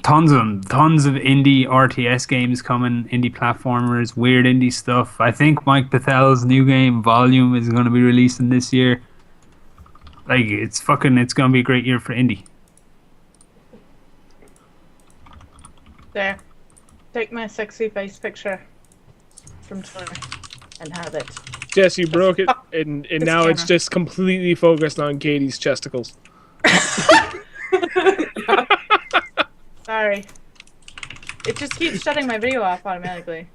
Tons of indie RTS games coming, indie platformers, weird indie stuff. I think Mike Bethel's new game Volume is going to be releasing this year. Like it's going to be a great year for indie. There. Take my sexy face picture from Twitter and have it. Jess, you broke it, and now it's camera. just completely focused on Katie's chesticles. Sorry. It just keeps shutting my video off automatically.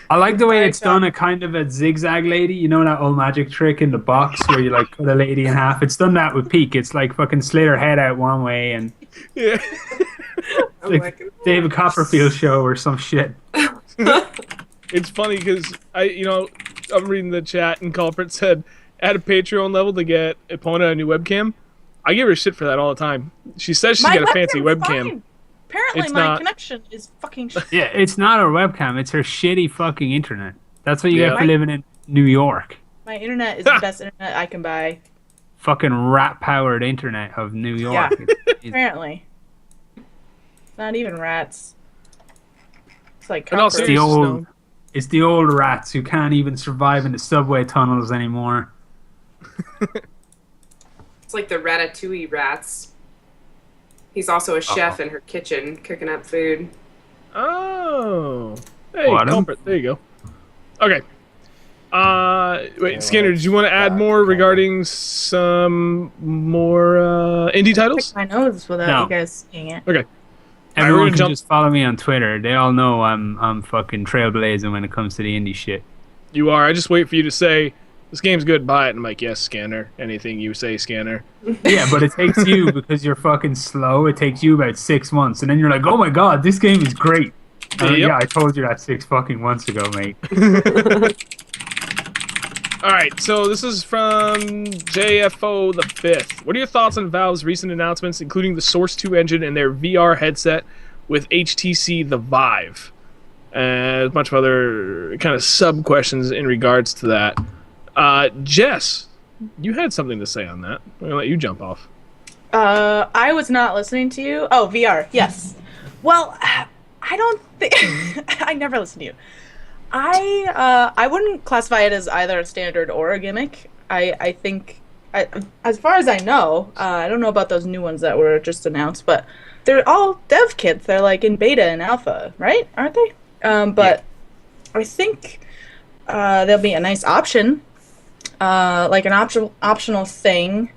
I like the way Sorry, it's done a kind of a zigzag lady. You know that old magic trick in the box where you like cut a lady in half? It's done that with Peak. It's like fucking slit her head out one way and Yeah. like David Copperfield show or some shit. It's funny because I'm reading the chat and Culprit said at a Patreon level to get Epona a new webcam. I give her shit for that all the time. She says she's got a fancy webcam's webcam. fine. Apparently It's my not. connection is fucking shit. Yeah, it's not her webcam. It's her shitty fucking internet. That's what you Yeah. get for living in New York. My internet is the best internet I can buy. fucking rat-powered internet of New York. Yeah. Apparently. It's not even rats. It's like In all cockroaches. seriousness, It's the old rats who can't even survive in the subway tunnels anymore. It's like the Ratatouille rats. He's also a chef in her kitchen, cooking up food. Oh. Hey, What? culprit. There you go. Okay. Wait, Yeah, Scanner, did you want to add back more to regarding some more indie titles? My nose without No. you guys seeing it. Okay. Everyone gonna can jump- just follow me on Twitter. They all know I'm fucking trailblazing when it comes to the indie shit. You are. I just wait for you to say, this game's good, buy it. And I'm like, yes, Scanner. Anything you say, Scanner. Yeah, but it takes you, because you're fucking slow, it takes you about 6 months. And then you're like, oh my god, this game is great. Yep. Yeah, I told you that 6 fucking months ago, mate. All right, so this is from JFO the 5th. What are your thoughts on Valve's recent announcements, including the Source 2 engine and their VR headset with HTC the Vive? And a bunch of other kind of sub-questions in regards to that. Jess, you had something to say on that. I'm going to let you jump off. I was not listening to you. Oh, VR. Yes. Well, I don't think I never listen to you. I wouldn't classify it as either a standard or a gimmick. I think, as far as I know, I don't know about those new ones that were just announced, but they're all dev kits. They're like in beta and alpha, right? Aren't they? But I think there'll be a nice option, like an optional thing,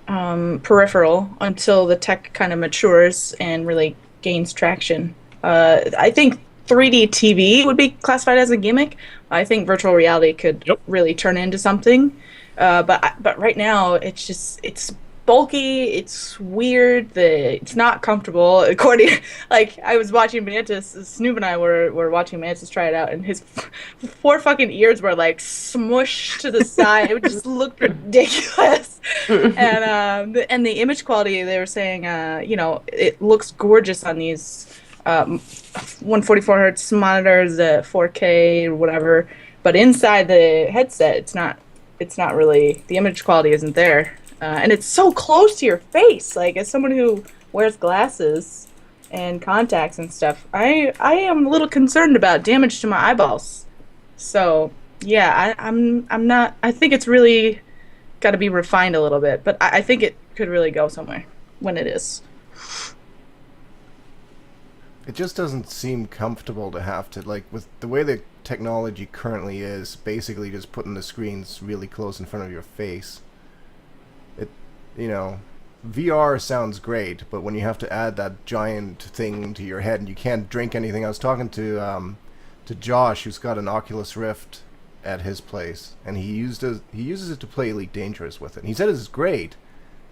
peripheral, until the tech kind of matures and really gains traction. I think 3D TV would be classified as a gimmick. I think virtual reality could really turn into something. But right now it's bulky, it's weird, it's not comfortable. According, like, I was watching Mantis, Snoop and I were watching Mantis try it out, and his 4 fucking ears were like smushed to the side. It just looked ridiculous. And the image quality, they were saying, it looks gorgeous on these 144 hertz monitors, 4K or whatever, but inside the headset, it's not really, the image quality isn't there, and it's so close to your face. Like, as someone who wears glasses and contacts and stuff, I am a little concerned about damage to my eyeballs. So yeah, I'm not. I think it's really got to be refined a little bit, but I think it could really go somewhere when it is. It just doesn't seem comfortable to have to, like, with the way the technology currently is, basically just putting the screens really close in front of your face. VR sounds great, but when you have to add that giant thing to your head and you can't drink anything. I was talking to Josh, who's got an Oculus Rift at his place, and he uses it to play Elite Dangerous with it. And he said it's great.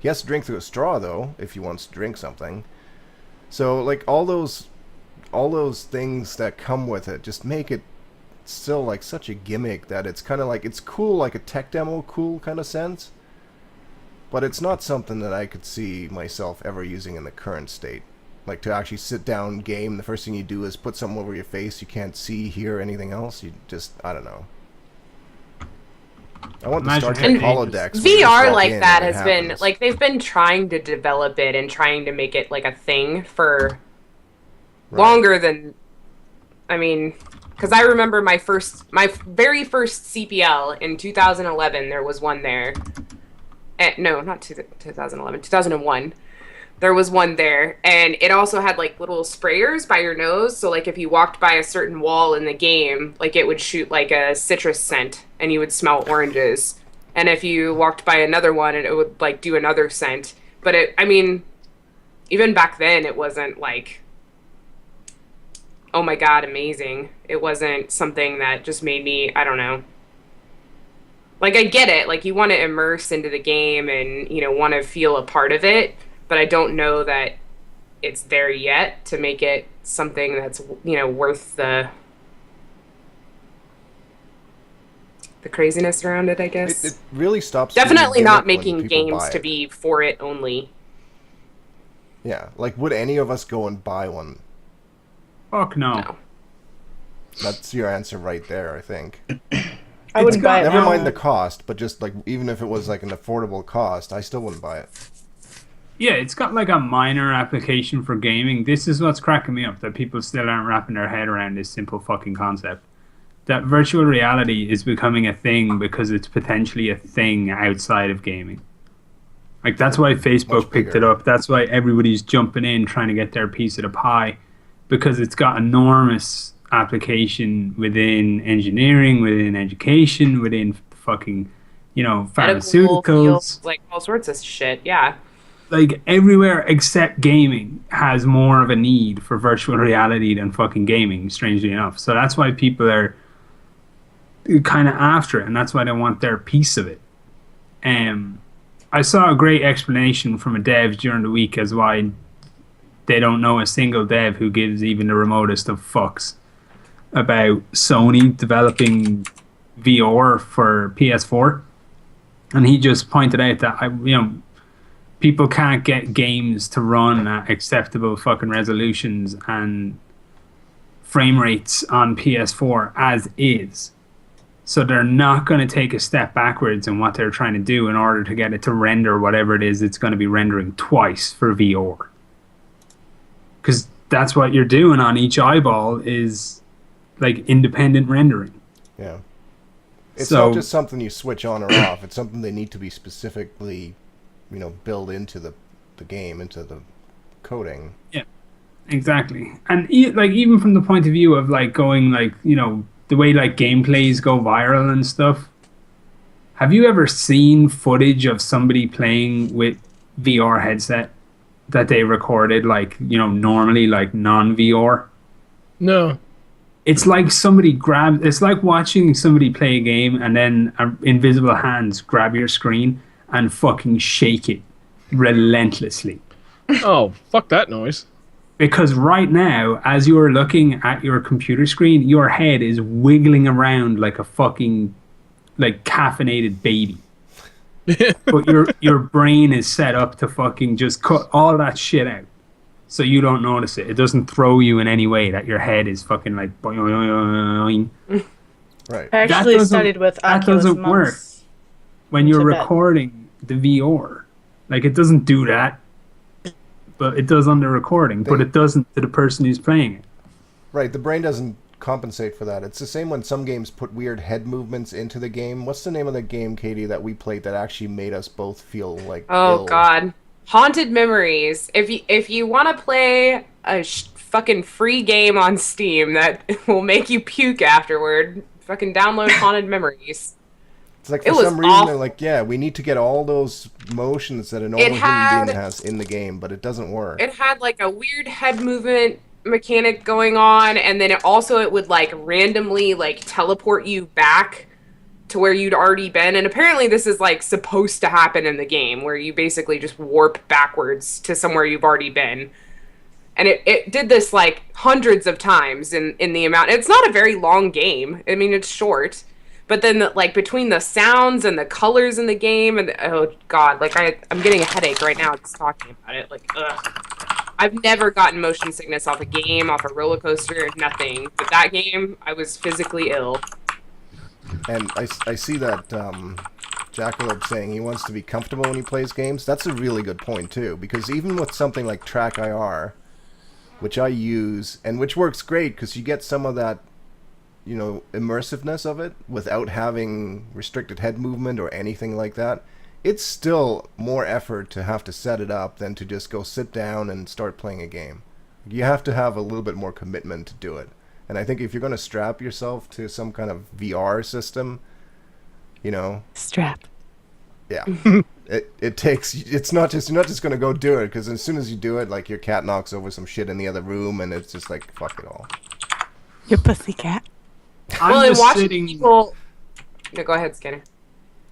He has to drink through a straw, though, if he wants to drink something. So, like, all those things that come with it just make it still like such a gimmick that it's kind of like, it's cool, like a tech demo cool kind of sense, but it's not something that I could see myself ever using in the current state. Like, to actually sit down, game, the first thing you do is put something over your face. You can't see, hear anything else. You just, I don't know. I want the Star Trek holodeck. VR like that has been, like, they've been trying to develop it and trying to make it like a thing for longer than, I mean, because I remember my very first CPL in 2011. There was one there. No, not 2011, 2001. There was one there, and it also had like little sprayers by your nose. So like if you walked by a certain wall in the game, like it would shoot like a citrus scent, and you would smell oranges. And if you walked by another one, it would like do another scent. But I mean, even back then, it wasn't like, oh my god, amazing. It wasn't something that just made me, I don't know. Like, I get it. Like, you want to immerse into the game and, want to feel a part of it. But I don't know that it's there yet to make it something that's, worth the craziness around it, I guess. It really stops. Definitely not making games to be for it only. Yeah. Like, would any of us go and buy one? Fuck no. That's your answer right there, I think. I wouldn't buy it Never now. mind the cost, but just like even if it was like an affordable cost, I still wouldn't buy it. Yeah, it's got like a minor application for gaming. This is what's cracking me up, that people still aren't wrapping their head around this simple fucking concept. That virtual reality is becoming a thing because it's potentially a thing outside of gaming. Like, that's why Facebook picked it up. That's why everybody's jumping in, trying to get their piece of the pie, because it's got enormous application within engineering, within education, within fucking, Medical pharmaceuticals. fields, like all sorts of shit. Yeah. Like, everywhere except gaming has more of a need for virtual reality than fucking gaming, strangely enough. So that's why people are kind of after it, and that's why they want their piece of it. I saw a great explanation from a dev during the week as why they don't know a single dev who gives even the remotest of fucks about Sony developing VR for PS4. And he just pointed out that people can't get games to run at acceptable fucking resolutions and frame rates on PS4 as is. So they're not going to take a step backwards in what they're trying to do in order to get it to render whatever it is it's going to be rendering twice for VR. Because that's what you're doing on each eyeball is like independent rendering. Yeah. It's not just something you switch on or off. It's something they need to be specifically, build into the game, into the coding. Yeah, exactly. And even from the point of view of like going the way like gameplays go viral and stuff. Have you ever seen footage of somebody playing with VR headset that they recorded normally like non-VR? No. It's like it's like watching somebody play a game and then invisible hands grab your screen and fucking shake it relentlessly. Oh, fuck that noise. Because right now, as you're looking at your computer screen, your head is wiggling around like a fucking caffeinated baby. But your brain is set up to fucking just cut all that shit out. So you don't notice it. It doesn't throw you in any way that your head is fucking like boing, boing, boing. Right. I actually studied with Oculus doesn't work monks when you're Tibet. recording the VR. Like, it doesn't do that. But it does on the recording, but it doesn't to the person who's playing it. Right, the brain doesn't compensate for that. It's the same when some games put weird head movements into the game. What's the name of the game, Katie, that we played that actually made us both feel like ill? God, Haunted Memories. If you want to play a fucking free game on Steam that will make you puke afterward, fucking download Haunted Memories. It's like for some reason they're like, yeah, we need to get all those motions that a normal human being has in the game, but it doesn't work. It had like a weird head movement mechanic going on, and then it would like randomly like teleport you back to where you'd already been. And apparently this is like supposed to happen in the game, where you basically just warp backwards to somewhere you've already been. And it did this like hundreds of times in the amount. It's not a very long game. I mean, it's short. But then, like, between the sounds and the colors in the game, and oh god, like I'm getting a headache right now just talking about it. Like, ugh. I've never gotten motion sickness off a game, off a roller coaster, nothing. But that game, I was physically ill. And I see that Jackalope saying he wants to be comfortable when he plays games. That's a really good point too, because even with something like Track IR, which I use and which works great because you get some of that, immersiveness of it without having restricted head movement or anything like that. It's still more effort to have to set it up than to just go sit down and start playing a game. You have to have a little bit more commitment to do it. And I think if you're going to strap yourself to some kind of VR system, Strap. Yeah. It takes, you're not just going to go do it, because as soon as you do it, like, your cat knocks over some shit in the other room and it's just like, fuck it all. Your pussycat. Well, and watching people... No, go ahead, Skinner.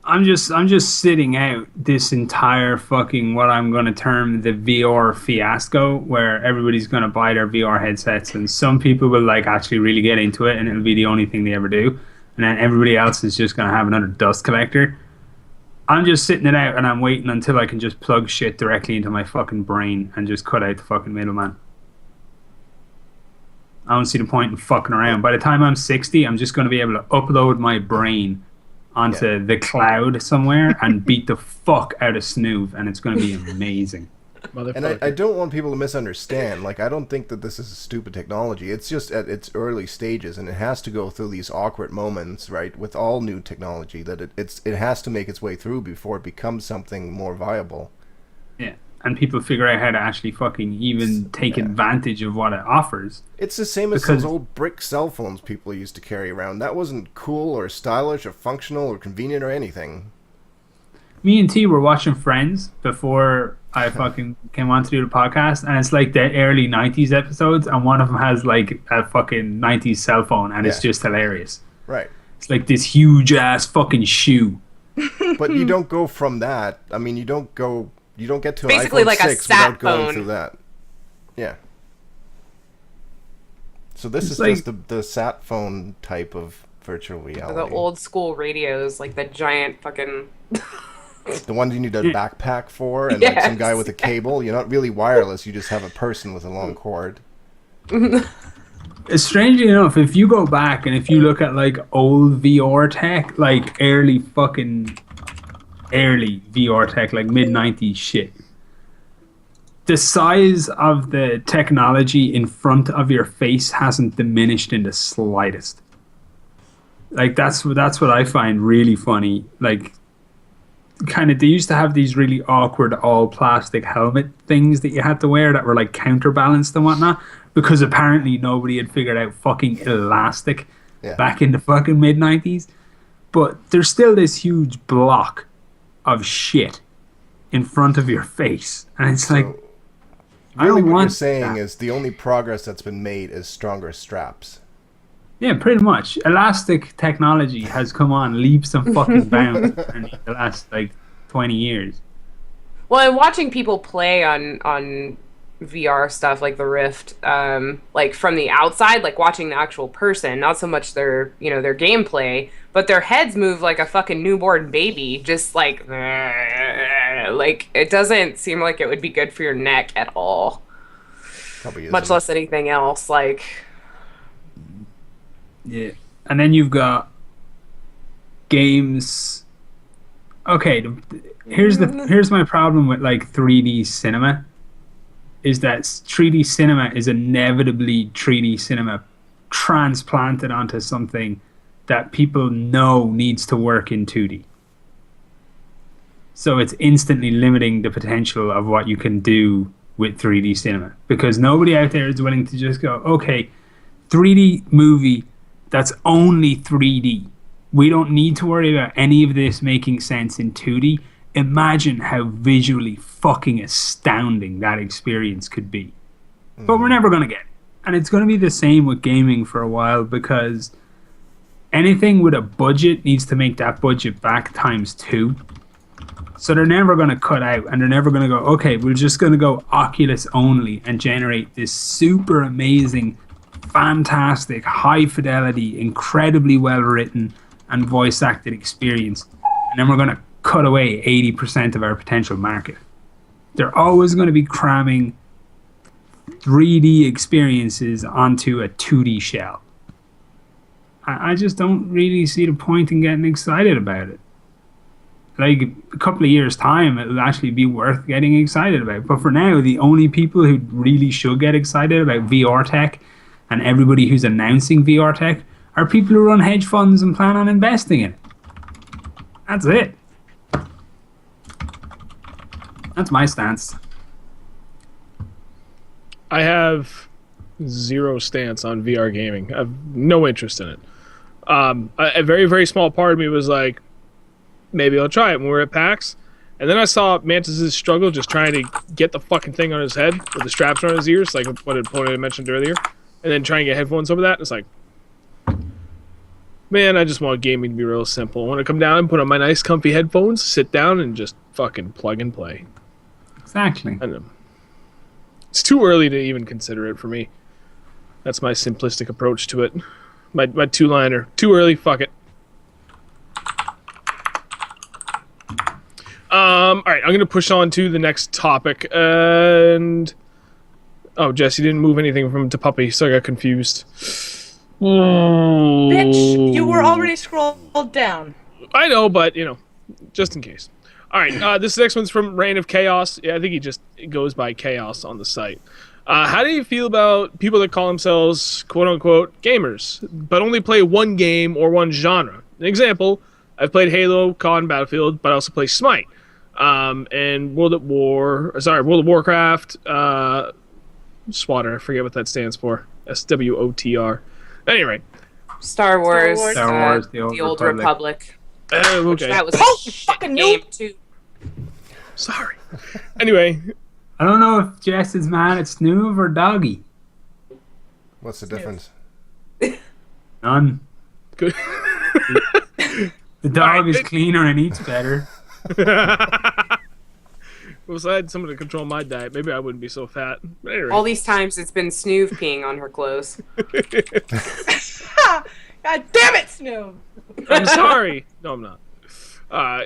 I'm just sitting out this entire fucking, what I'm going to term the VR fiasco, where everybody's going to buy their VR headsets, and some people will like actually really get into it and it'll be the only thing they ever do, and then everybody else is just going to have another dust collector. I'm just sitting it out and I'm waiting until I can just plug shit directly into my fucking brain and just cut out the fucking middleman. I don't see the point in fucking around. By the time I'm 60, I'm just going to be able to upload my brain onto the cloud somewhere and beat the fuck out of Snoove, and it's going to be amazing. And I don't want people to misunderstand. Like, I don't think that this is a stupid technology. It's just at its early stages, and it has to go through these awkward moments, right? With all new technology, that it has to make its way through before it becomes something more viable. Yeah, and people figure out how to actually fucking even take advantage of what it offers. It's the same as those old brick cell phones people used to carry around. That wasn't cool or stylish or functional or convenient or anything. Me and T were watching Friends before I fucking came on to do the podcast, and it's like the early 90s episodes, and one of them has like a fucking 90s cell phone, and it's just hilarious. Right. It's like this huge ass fucking shoe. But you don't go from that. I mean, you don't get to basically an iPhone like 6 a sat without going phone. through that. Yeah. So this It's is like, just the sat phone type of virtual reality. The old school radios, like the giant fucking. The ones you need a backpack for, and like some guy with a cable. You're not really wireless. You just have a person with a long cord. strangely enough, if you go back and if you look at like old VR tech, like early VR tech, like mid 90s shit, the size of the technology in front of your face hasn't diminished in the slightest. Like that's what I find really funny. Like, kind of, they used to have these really awkward all plastic helmet things that you had to wear that were like counterbalanced and whatnot, because apparently nobody had figured out fucking elastic back in the fucking mid 90s. But there's still this huge block of shit in front of your face, and it's like, I don't want. What you're saying is the only progress that's been made is stronger straps. Yeah, pretty much. Elastic technology has come on leaps and fucking bounds in the last like 20 years. Well, and watching people play on VR stuff like the Rift, like from the outside, like watching the actual person, not so much their gameplay, but their heads move like a fucking newborn baby, just like it doesn't seem like it would be good for your neck at all. Probably isn't. Much less anything else. Like, yeah, and then you've got games. Okay, here's my problem with like 3D cinema, is that 3D cinema is inevitably 3D cinema transplanted onto something that people know needs to work in 2D. So it's instantly limiting the potential of what you can do with 3D cinema, because nobody out there is willing to just go, okay, 3D movie that's only 3D. We don't need to worry about any of this making sense in 2D. Imagine how visually fucking astounding that experience could be. But we're never going to get it. And it's going to be the same with gaming for a while, because anything with a budget needs to make that budget back times 2. So they're never going to cut out, and they're never going to go, okay, we're just going to go Oculus only and generate this super amazing, fantastic, high fidelity, incredibly well written and voice acted experience, and then we're going to cut away 80% of our potential market. They're always going to be cramming 3D experiences onto a 2D shell. I just don't really see the point in getting excited about it. Like, a couple of years' time, it'll actually be worth getting excited about. But for now, the only people who really should get excited about VR tech, and everybody who's announcing VR tech, are people who run hedge funds and plan on investing in it. That's it. That's my stance. I have zero stance on VR gaming. I have no interest in it. A very, very small part of me was like, maybe I'll try it when we're at PAX. And then I saw Mantis's struggle just trying to get the fucking thing on his head with the straps around his ears, like what opponent had mentioned earlier, and then trying to get headphones over that. It's like, man, I just want gaming to be real simple. I want to come down and put on my nice comfy headphones, sit down, and just fucking plug and play. Exactly. I know. It's too early to even consider it for me. That's my simplistic approach to it. My two-liner. Too early, fuck it. Alright, I'm going to push on to the next topic. And... oh, Jess, you didn't move anything from to puppy, so I got confused. Bitch, you were already scrolled down. I know, but just in case. All right, this next one's from Reign of Chaos. Yeah, I think he just goes by Chaos on the site. How do you feel about people that call themselves quote-unquote gamers, but only play one game or one genre? An example, I've played Halo, COD, and Battlefield, but I also play Smite, and World of Warcraft, SWOTR, I forget what that stands for. SWOTR. Anyway. Star Wars, the Old Republic. Okay. That was a fucking game too. Sorry. Anyway. I don't know if Jess is mad at Snoov or Doggy. What's the difference? None. Good. The dog is cleaner and eats better. Well, if I had someone to control my diet, maybe I wouldn't be so fat. But anyway. All these times it's been Snoov peeing on her clothes. God damn it, Snoop! I'm sorry. No, I'm not.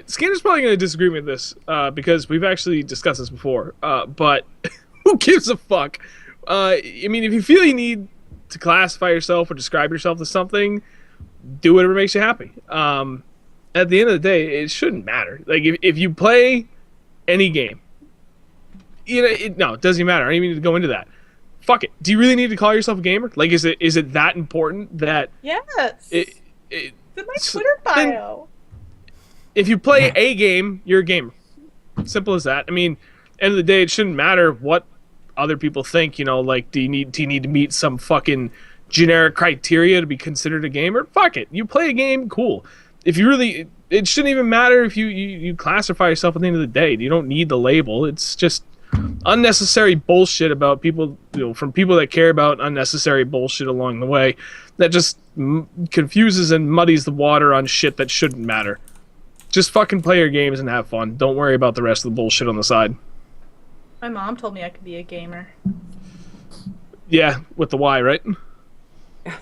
Scanner's probably going to disagree with this because we've actually discussed this before. But who gives a fuck? I mean, if you feel you need to classify yourself or describe yourself as something, do whatever makes you happy. At the end of the day, it shouldn't matter. Like, if you play any game, it doesn't matter. I don't even need to go into that. Fuck it. Do you really need to call yourself a gamer? Like, is it that important that... Yes. It's in my Twitter bio. If you play a game, you're a gamer. Simple as that. I mean, end of the day, it shouldn't matter what other people think. Like, do you need to meet some fucking generic criteria to be considered a gamer? Fuck it. You play a game, cool. If you really... It shouldn't even matter if you classify yourself at the end of the day. You don't need the label. It's just unnecessary bullshit about people, from people that care about unnecessary bullshit along the way that just confuses and muddies the water on shit that shouldn't matter. Just fucking play your games and have fun. Don't worry about the rest of the bullshit on the side. My mom told me I could be a gamer. Yeah, with the Y, right?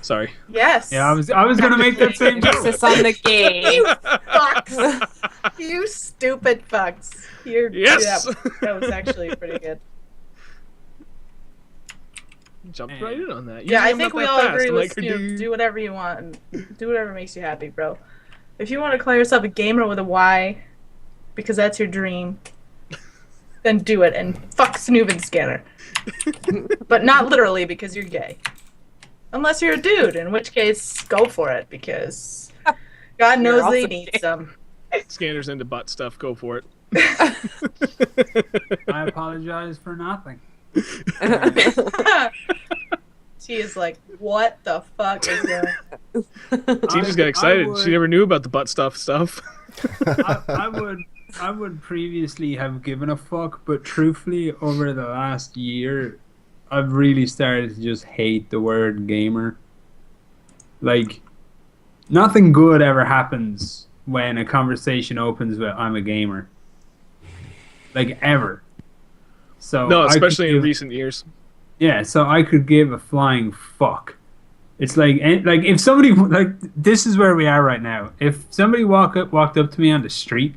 Sorry. Yes. Yeah, I was gonna make that same joke. Emphasis on the game. You fucks. You stupid fucks. Yes. Yeah, that was actually pretty good. Jumped right in on that. Yeah, I Usually I'm think not we that all fast. agree I'm with like, Snoop. Do whatever you want and do whatever makes you happy, bro. If you want to call yourself a gamer with a Y, because that's your dream, then do it and fuck Snoop and Scanner. But not literally because you're gay. Unless you're a dude, in which case, go for it, because God knows they need some. Scanner's into butt stuff. Go for it. I apologize for nothing. She is like, what the fuck is going on? She just got excited. She never knew about the butt stuff. I would previously have given a fuck, but truthfully, over the last year, I've really started to just hate the word gamer. Like, nothing good ever happens when a conversation opens with "I'm a gamer." Like, ever. So No, especially in recent years. Yeah, so I could give a flying fuck. It's like if somebody, this is where we are right now. If somebody walked up to me on the street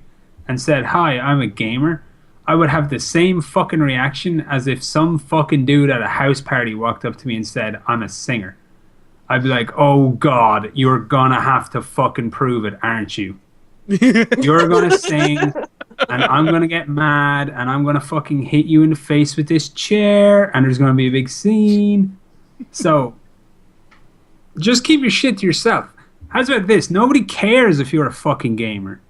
and said, "Hi, I'm a gamer," I would have the same fucking reaction as if some fucking dude at a house party walked up to me and said, "I'm a singer." I'd be like, "Oh God, you're gonna have to fucking prove it, aren't you? You're gonna sing, and I'm gonna get mad, and I'm gonna fucking hit you in the face with this chair, and there's gonna be a big scene." So, just keep your shit to yourself. How's about this? Nobody cares if you're a fucking gamer.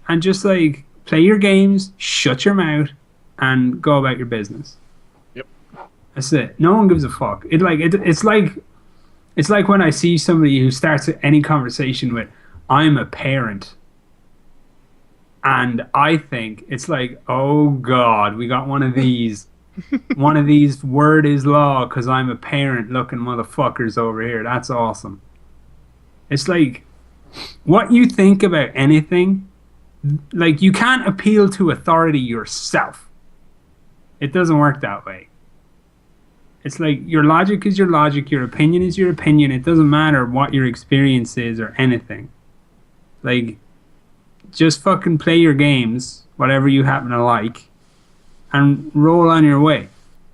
And just play your games, shut your mouth, and go about your business. Yep. That's it. No one gives a fuck. It's like when I see somebody who starts any conversation with, "I'm a parent," and I think it's like, oh God, we got one of these, one of these word is law because I'm a parent looking motherfuckers over here. That's awesome. It's like, what you think about anything. Like, you can't appeal to authority yourself. It doesn't work that way. It's like, your logic is your logic, your opinion is your opinion. It doesn't matter what your experience is or anything. Like, just fucking play your games, whatever you happen to like, and roll on your way.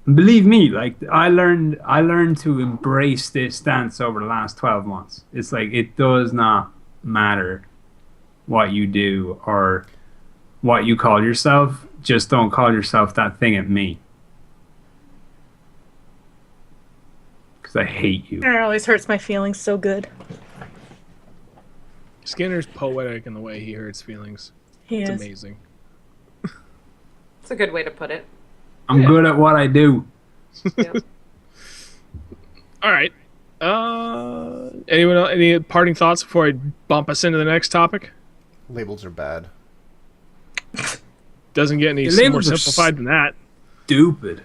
And believe me, I learned to embrace this stance over the last 12 months. It's like, it does not matter what you do or what you call yourself. Just don't call yourself that thing at me. Because I hate you. It always hurts my feelings so good. Skinner's poetic in the way he hurts feelings. He It's is. amazing. It's a good way to put it. I'm good at what I do. Yeah. All right. Anyone else, any parting thoughts before I bump us into the next topic? Labels are bad. Doesn't get any The more labels are simplified than that. Stupid.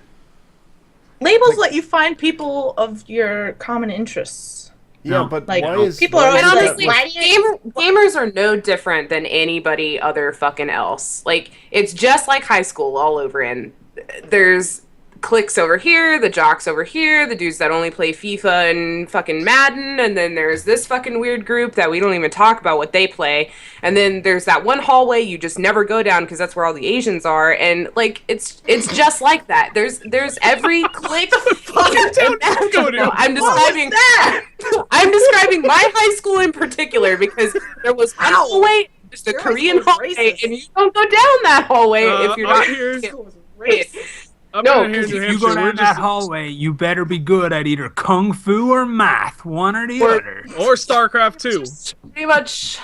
Labels let you find people of your common interests. Yeah, No. but Like, why is people why are is And always that like, with- why do you... gamers are no different than anybody other fucking else. Like, it's just like high school all over in. There's cliques over here, the jocks over here, the dudes that only play FIFA and fucking Madden, and then there's this fucking weird group that we don't even talk about what they play, and then there's that one hallway you just never go down because that's where all the Asians are, and like it's just like that. There's every clique. Go to. I'm describing I'm describing my high school in particular because there was one hallway, just a Your high Korean school is hallway, racist. and you don't go down that hallway if you're not. Up No, here in New If you Hampshire, go we're down that just hallway, you better be good at either kung fu or math, one or the Or- other. or StarCraft 2. Pretty much.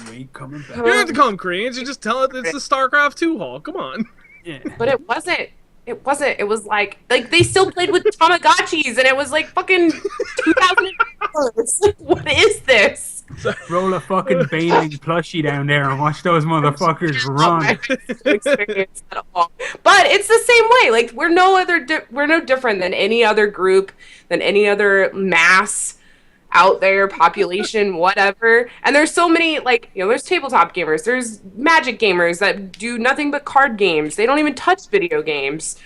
You ain't coming back. You don't have to call them Koreans. You just tell it it's the StarCraft 2 hall. Come on. Yeah. But it wasn't. It wasn't. It was like they still played with Tamagotchis, and it was like fucking 2004. It's like, what is this? Roll a fucking bailing plushie down there and watch those motherfuckers run. Experience at all. But it's the same way. Like we're no different than any other group, than any other mass out there, population, whatever. And there's so many, like, you know, there's tabletop gamers, there's Magic gamers that do nothing but card games. They don't even touch video games.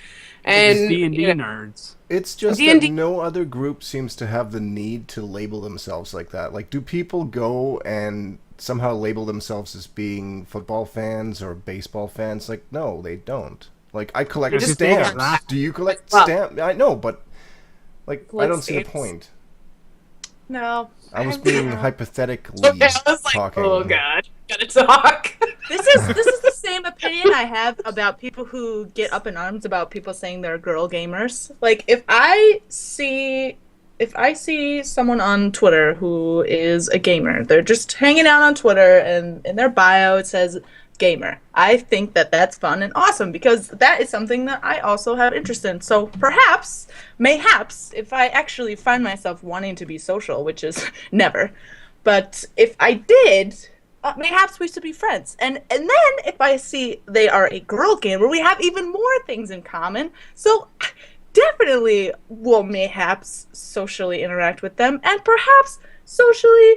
And D&D you know, nerds. It's just D&D that no other group seems to have the need to label themselves like that. Like, do people go and somehow label themselves as being football fans or baseball fans? Like, no, they don't. Like, I collect They just stamps. don't. Do you collect Well- stamps? I know, but like, I Collect don't see the stamps. point. No. I was being hypothetically okay, I was like, talking. oh god, gotta talk. This is the same opinion I have about people who get up in arms about people saying they're girl gamers. Like if I see someone on Twitter who is a gamer, they're just hanging out on Twitter and in their bio it says gamer. I think that that's fun and awesome because that is something that I also have interest in. So mayhaps, if I actually find myself wanting to be social, which is never, but if I did, mayhaps we should be friends. And then if I see they are a girl gamer, we have even more things in common. So definitely will mayhaps socially interact with them and perhaps socially,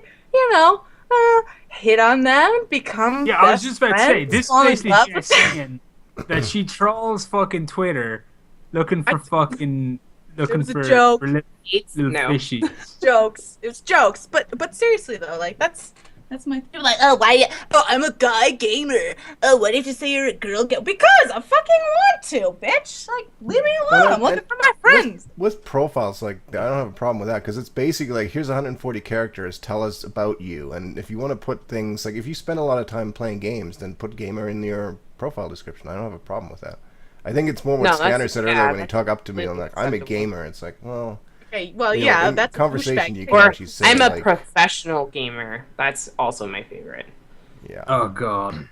hit on them, become Yeah, I was best just about to say, friends, this fall in basically love is with them. saying that she trolls fucking Twitter looking for was a joke. for little No. fishies. Jokes. It's jokes. But seriously though, like that's my people like, oh why I'm a guy gamer. Oh, why did you say you're a girl gamer? Because I fucking want to, bitch. Like, leave me alone. Well, I'm looking and for my friends. With profiles, like, I don't have a problem with that because it's basically like, here's 140 characters, tell us about you. And if you want to put things, like, if you spend a lot of time playing games, then put gamer in your profile description. I don't have a problem with that. I think it's more what No, Scanner that's- said yeah, earlier when he that's talked up to me. I'm like, I'm a acceptable. gamer. It's like, well, Okay, well, you know, yeah, in that's a conversation pushback. you can Or actually say, I'm a like, professional gamer. That's also my favorite. yeah. Oh god.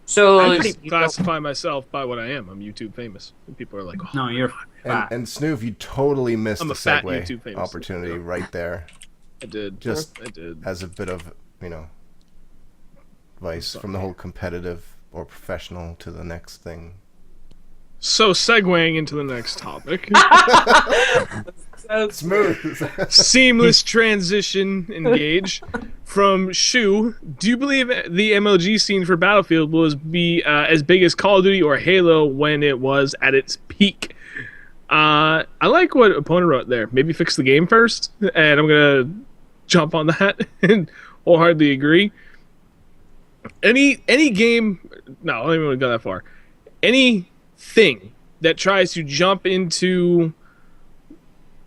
So I just classify myself by what I am. I'm YouTube famous. And people are like, oh, No, you're fat. And Snoof, you totally missed I'm the a fat segue YouTube famous. opportunity right there. I did. Just I did. as a bit of, advice from the whole competitive or professional to the next thing. So, segueing into the next topic. Smooth. Seamless transition, engage. From Shu, do you believe the MLG scene for Battlefield will be as big as Call of Duty or Halo when it was at its peak? I like what Opponent wrote there. Maybe fix the game first, and I'm gonna jump on that and wholeheartedly agree. Any game, no, I don't even want to go that far. Anything that tries to jump into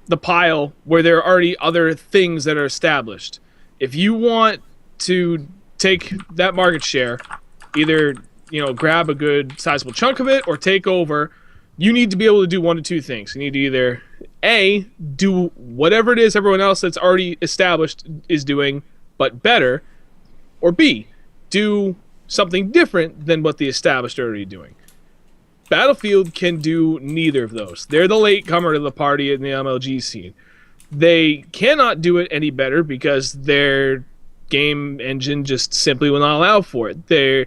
the pile where there are already other things that are established. If you want to take that market share, either grab a good sizable chunk of it or take over, you need to be able to do one of two things. You need to either A, do whatever it is everyone else that's already established is doing, but better, or B, do something different than what the established are already doing. Battlefield can do neither of those. They're the latecomer to the party in the MLG scene. They cannot do it any better because their game engine just simply will not allow for it. The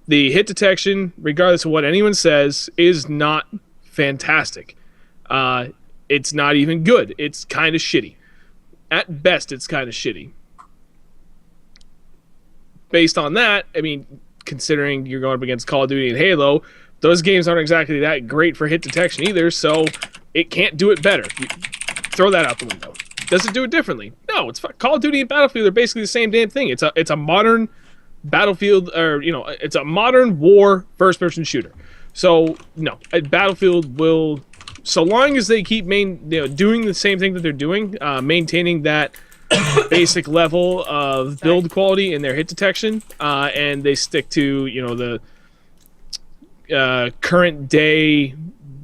hit detection, regardless of what anyone says, is not fantastic. It's not even good. It's kind of shitty. At best, it's kind of shitty. Based on that, I mean, considering you're going up against Call of Duty and Halo, those games aren't exactly that great for hit detection either, so it can't do it better. Throw that out the window. Does it do it differently? No, it's Call of Duty and Battlefield are basically the same damn thing. It's a modern Battlefield, or it's a modern war first-person shooter. So no, Battlefield will, so long as they keep doing the same thing that they're doing, maintaining that basic level of build quality in their hit detection, and they stick to the current day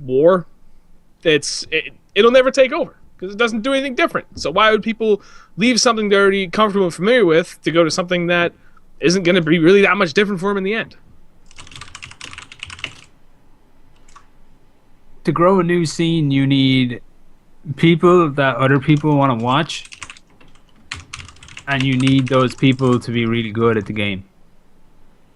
war, it'll never take over because it doesn't do anything different. So why would people leave something they're already comfortable and familiar with to go to something that isn't going to be really that much different for them in the end? To grow a new scene, you need people that other people want to watch, and you need those people to be really good at the game.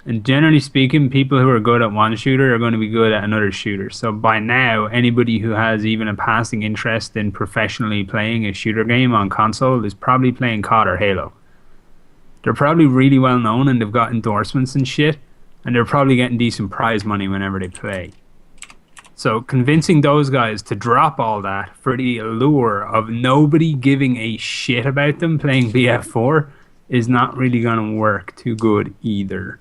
And generally speaking, people who are good at one shooter are going to be good at another shooter. So by now, anybody who has even a passing interest in professionally playing a shooter game on console is probably playing COD or Halo. They're probably really well known and they've got endorsements and shit, and they're probably getting decent prize money whenever they play. So convincing those guys to drop all that for the allure of nobody giving a shit about them playing BF4 is not really going to work too good either.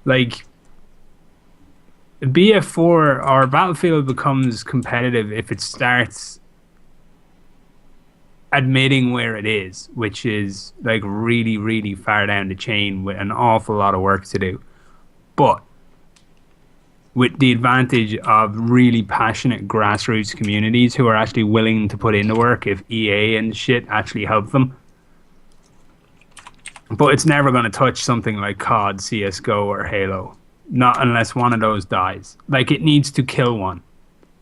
Like, BF4 or Battlefield becomes competitive if it starts admitting where it is, which is like really, really far down the chain with an awful lot of work to do. But with the advantage of really passionate grassroots communities who are actually willing to put in the work if EA and shit actually help them. But it's never going to touch something like COD, CSGO, or Halo. Not unless one of those dies. Like, it needs to kill one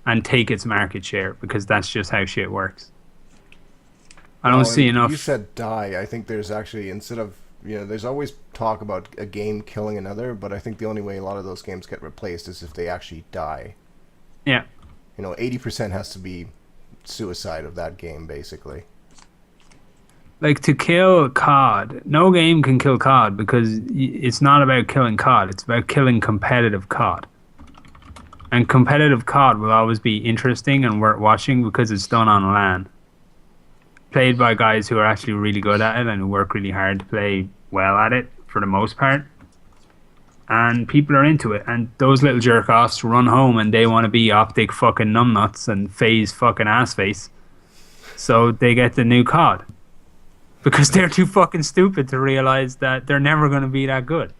and take its market share because that's just how shit works. I don't see enough. You said die. I think there's actually, instead of, there's always talk about a game killing another, but I think the only way a lot of those games get replaced is if they actually die. Yeah. 80% has to be suicide of that game, basically. Like, to kill COD, no game can kill COD because it's not about killing COD, it's about killing competitive COD. And competitive COD will always be interesting and worth watching because it's done on LAN. Played by guys who are actually really good at it and who work really hard to play well at it for the most part. And people are into it. And those little jerk-offs run home and they want to be optic fucking numbnuts and phase fucking ass face. So they get the new COD. Because they're too fucking stupid to realize that they're never going to be that good.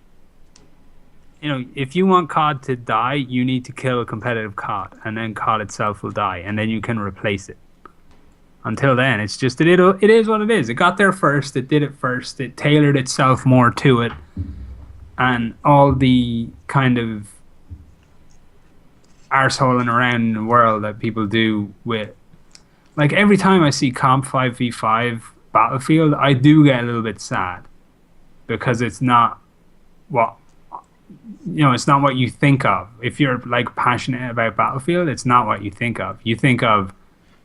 If you want COD to die, you need to kill a competitive COD, and then COD itself will die, and then you can replace it. Until then, it's just, it is what it is. It got there first, it did it first, it tailored itself more to it, and all the kind of arseholing around in the world that people do with, like, every time I see Comp 5v5 Battlefield, I do get a little bit sad because it's not what it's not what you think of. If you're like passionate about Battlefield, it's not what you think of. You think of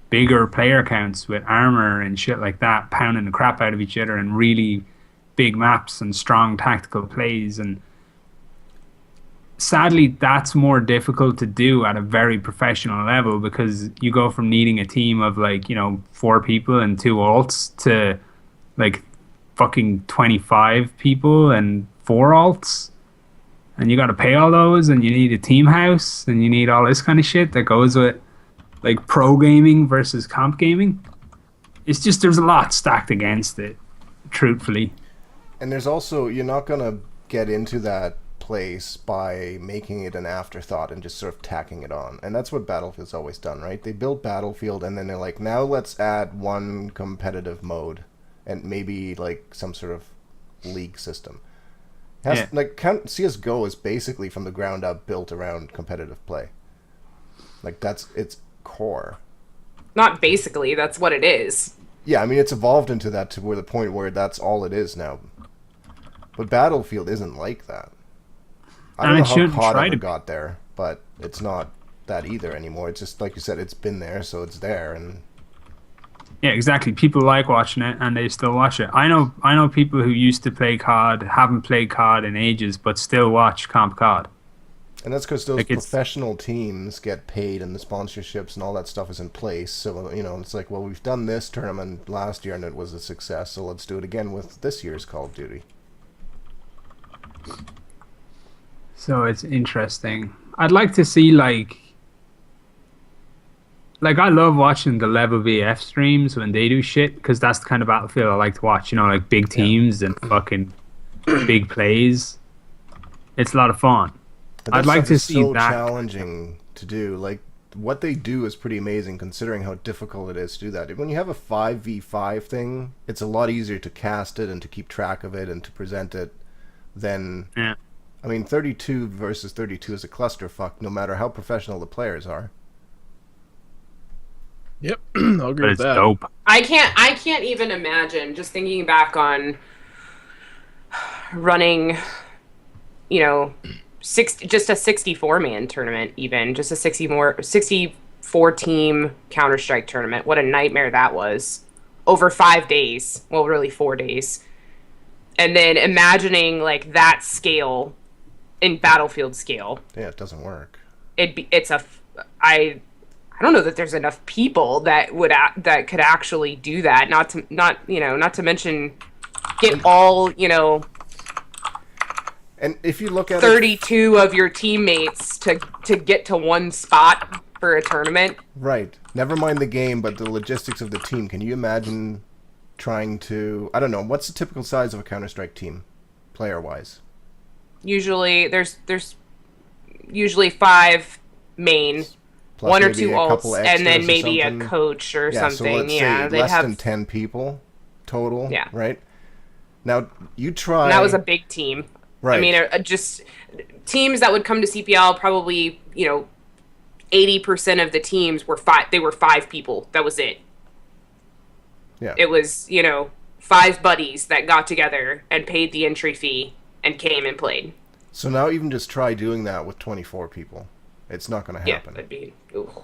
bigger player counts with armor and shit like that, pounding the crap out of each other, and really big maps and strong tactical plays. And sadly, that's more difficult to do at a very professional level because you go from needing a team of 4 people and 2 alts to like fucking 25 people and 4 alts, and you got to pay all those, and you need a team house, and you need all this kind of shit that goes with like pro gaming versus comp gaming. It's just, there's a lot stacked against it, truthfully. And there's also, you're not going to get into that place by making it an afterthought and just sort of tacking it on. And that's what Battlefield's always done, right? They built Battlefield and then they're like, now let's add one competitive mode and maybe like some sort of league system. Like CSGO is basically from the ground up built around competitive play. Like that's its core. Not basically, that's what it is. Yeah, I mean it's evolved into that to where the point where that's all it is now. But Battlefield isn't like that. I don't know how COD ever got there, but it's not that either anymore. It's just like you said, it's been there, so it's there, and yeah, exactly. People like watching it, and they still watch it. I know people who used to play COD, haven't played COD in ages, but still watch Comp COD. And that's because those professional teams get paid, and the sponsorships and all that stuff is in place. So you know, it's like, well, we've done this tournament last year, and it was a success. So let's do it again with this year's Call of Duty. So it's interesting. I'd like to see like I love watching the Level VF streams when they do shit because that's the kind of Battlefield I like to watch. You know, like big teams and fucking big plays. It's a lot of fun. I'd like to see so that. Challenging to do. Like what they do is pretty amazing considering how difficult it is to do that. When you have a 5v5 thing, it's a lot easier to cast it and to keep track of it and to present it than. Yeah. I mean, 32 versus 32 is a clusterfuck, no matter how professional the players are. Yep, I'll agree with that. Dope. I can't even imagine, just thinking back on running, you know, just a 64-man tournament, even just a 64 team Counter-Strike tournament. What a nightmare that was. Over 5 days. Well, really 4 days. And then imagining like that scale in Battlefield scale. Yeah, it doesn't work. I don't know that there's enough people that could actually do that. Not to mention get all, you know, and if you look at 32 of your teammates to get to one spot for a tournament. Right. Never mind the game, but the logistics of the team. Can you imagine trying to, I don't know, what's the typical size of a Counter-Strike team player-wise? Usually there's usually 5 main, plus 1 or 2 alts, and then or maybe something. A coach or So something. let's say they'd less have than 10 people total. Yeah. Right. Now you try. And that was a big team. Right. I mean, just teams that would come to CPL probably, you know, 80% of the teams were 5. They were 5 people. That was it. Yeah. It was, you know, 5 buddies that got together and paid the entry fee and came and played. So now even just try doing that with 24 people. It's not going to happen. Yeah, that'd be. Ooh.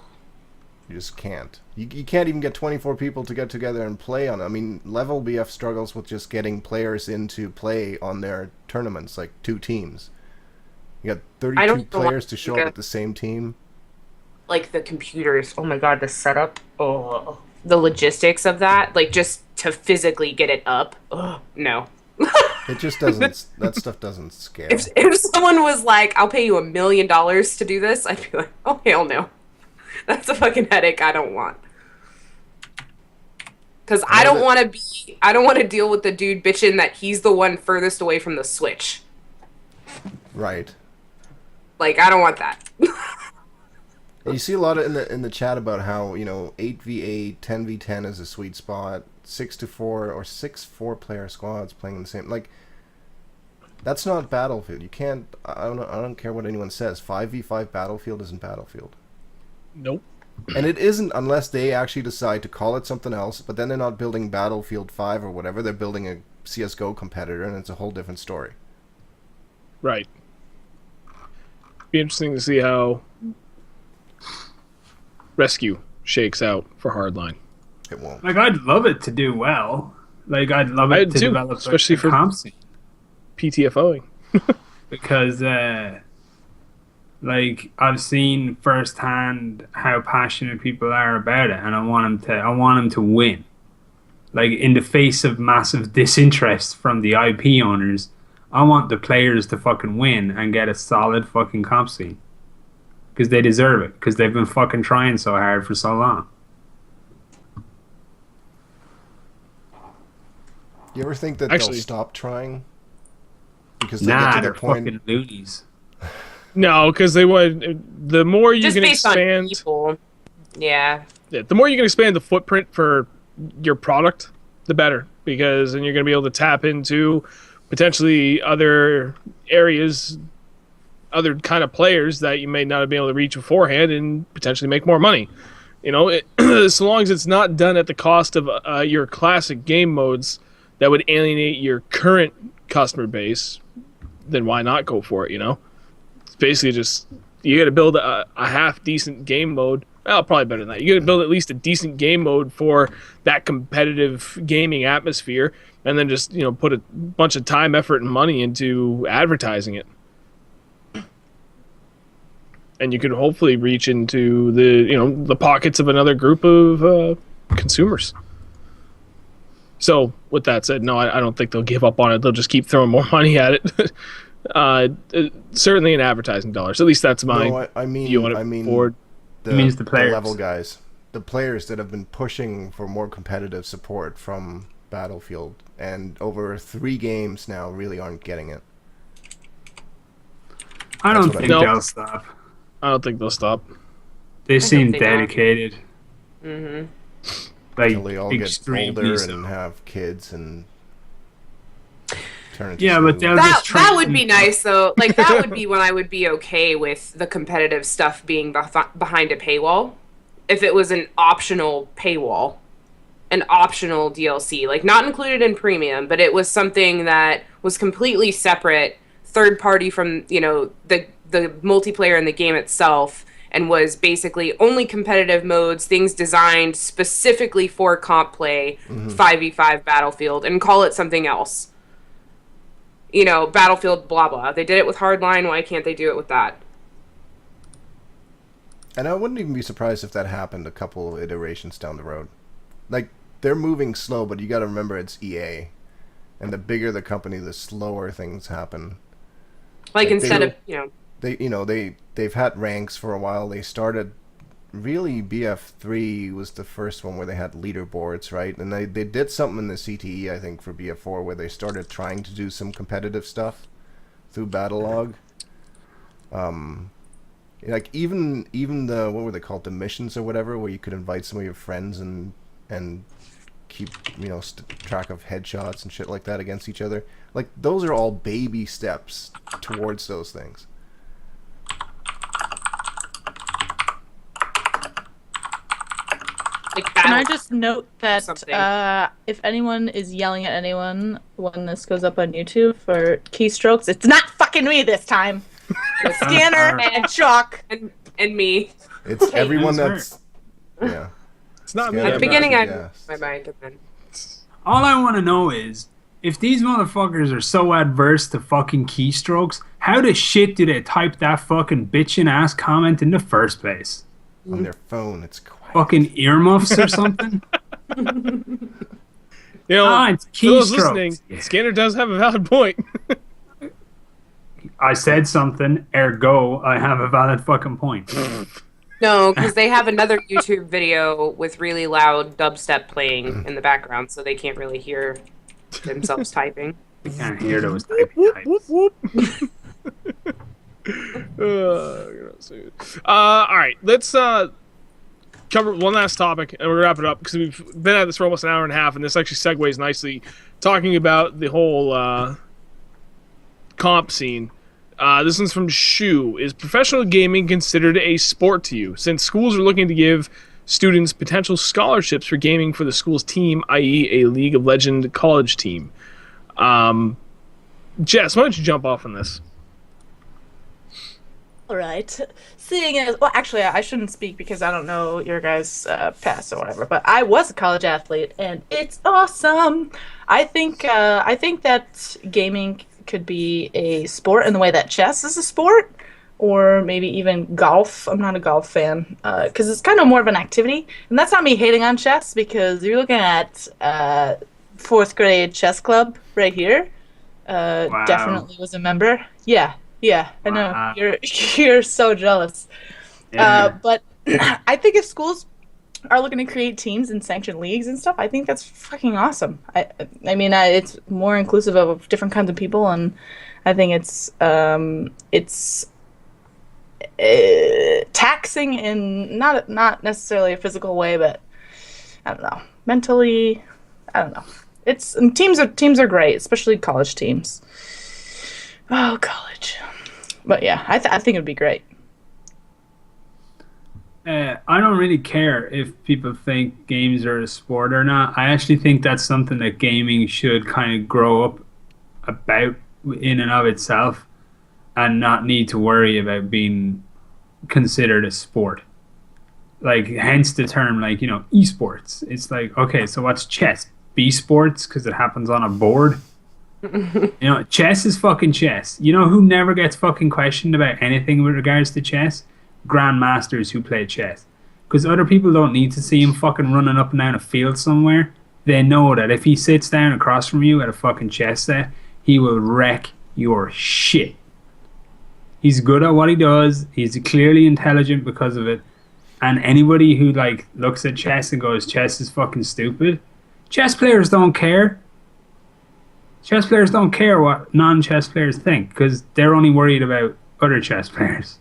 You just can't. You can't even get 24 people to get together and play on it. I mean, Level BF struggles with just getting players in to play on their tournaments, like 2 teams. You got 32 players to show up with the same team. Like the computers. Oh my god, the setup. Oh, the logistics of that. Like just to physically get it up. Oh, no. It just doesn't. That stuff doesn't scale. If someone was like, "I'll pay you $1 million to do this," I'd be like, "Oh hell no, that's a fucking headache I don't want." Because I don't want to deal with the dude bitching that he's the one furthest away from the Switch. Right. Like I don't want that. And you see a lot of in the chat about how 8v8, 10v10 is a sweet spot. 6-4 or 6 4-player squads playing in the same, like that's not Battlefield. You can't. I don't care what anyone says. 5v5 Battlefield isn't Battlefield. Nope. And it isn't unless they actually decide to call it something else. But then they're not building Battlefield 5 or whatever. They're building a CS:GO competitor, and it's a whole different story. Right. Be interesting to see how Rescue shakes out for Hardline. It won't. Like I'd love it to do well. Like I'd love it to develop, especially for comp scene. PTFOing. Because like I've seen firsthand how passionate people are about it, and I want them to win. Like in the face of massive disinterest from the IP owners, I want the players to fucking win and get a solid fucking comp scene. Because they deserve it. Because they've been fucking trying so hard for so long. You ever think that Actually- they'll stop trying? Because they Nah, get to they're the point. fucking loonies. No, because they would. The more you Just can based on expand, people. Yeah. the more you can expand the footprint for your product, the better. Because then you're going to be able to tap into potentially other areas, other kind of players that you may not have been able to reach beforehand, and potentially make more money. You know, so long as it's not done at the cost of your classic game modes that would alienate your current customer base, then why not go for it? You know, it's basically just you got to build a half decent game mode. Well, probably better than that. You got to build at least a decent game mode for that competitive gaming atmosphere, and then just put a bunch of time, effort, and money into advertising it. And you could hopefully reach into the pockets of another group of consumers. So, with that said, no, I don't think they'll give up on it. They'll just keep throwing more money at it. Certainly in advertising dollars. At least that's my No, I mean, view on it. I mean, Forward. the, It means the players. level guys, the players that have been pushing for more competitive support from Battlefield, and over 3 games now really aren't getting it. I don't That's what I think mean. they'll stop. I don't think they'll stop. They seem think they will. dedicated. Mm-hmm. Like Until they all get extremely older so. and have kids and turn into Yeah, but smooth. they'll That just train would be nice though. Like that would be when I would be okay with the competitive stuff being behind a paywall. If it was an optional paywall, an optional DLC, like not included in premium, but it was something that was completely separate, third party from the multiplayer in the game itself, and was basically only competitive modes, things designed specifically for comp play, 5v5 Battlefield, and call it something else. Battlefield blah blah. They did it with Hardline, why can't they do it with that? And I wouldn't even be surprised if that happened a couple of iterations down the road. Like, they're moving slow, but you got to remember it's EA. And the bigger the company, the slower things happen. Like Like instead they of, they've had ranks for a while. They started really BF3 was the first one where they had leaderboards, right? And they did something in the CTE, I think, for BF4 where they started trying to do some competitive stuff through Battlelog. Like even the what were they called, the missions or whatever, where you could invite some of your friends and keep track of headshots and shit like that against each other. Like, those are all baby steps towards those things. like Can I battle. just note that Something. if anyone is yelling at anyone when this goes up on YouTube for keystrokes, it's not fucking me this time. It's Scanner and Chalk. and me. It's everyone That's that's yeah. It's not me. Yeah, At the I'm beginning, not I yes. my mic, and then All I want to know is, if these motherfuckers are so adverse to fucking keystrokes, how the shit do they type that fucking bitchin' ass comment in the first place? On their phone, it's quiet. Fucking earmuffs or something? Not. It's For those listening, keystrokes. Yeah. Scanner does have a valid point. I said something, ergo, I have a valid fucking point. no, because they have another YouTube video with really loud dubstep playing in the background, so they can't really hear themselves typing. I can't hear those typing types. All right, let's cover one last topic and we'll wrap it up because we've been at this for almost an hour and a half, and this actually segues nicely talking about the whole comp scene. This one's from Shu. Is professional gaming considered a sport to you? Since schools are looking to give students potential scholarships for gaming for the school's team, i.e. a League of Legends college team. Jess, why don't you jump off on this? All right. Seeing as, well, actually, I shouldn't speak because I don't know your guys' past or whatever. But I was a college athlete, and it's awesome. I think that gaming could be a sport in the way that chess is a sport, or maybe even golf. I'm not a golf fan because it's kind of more of an activity, and that's not me hating on chess because you're looking at 4th grade chess club right here. Definitely was a member. Yeah, I know. Wow. You're so jealous. Yeah. But I think if schools are looking to create teams and sanction leagues and stuff, I think that's fucking awesome. I mean, it's more inclusive of different kinds of people, and I think it's taxing in not necessarily a physical way, but I don't know, mentally. I don't know. Teams are great, especially college teams. Oh, college. But yeah, I think it'd be great. I don't really care if people think games are a sport or not. I actually think that's something that gaming should kind of grow up about in and of itself and not need to worry about being considered a sport. Like, hence the term, like, you know, esports. It's like, okay, so what's chess? B sports because it happens on a board. You know, chess is fucking chess. You know who never gets fucking questioned about anything with regards to chess? Grandmasters who play chess, because other people don't need to see him fucking running up and down a field somewhere. They know that if he sits down across from you at a fucking chess set, he will wreck your shit. He's good at what he does. He's clearly intelligent because of it. And anybody who like looks at chess and goes, chess is fucking stupid, chess players don't care. Chess players don't care what non-chess players think because they're only worried about other chess players.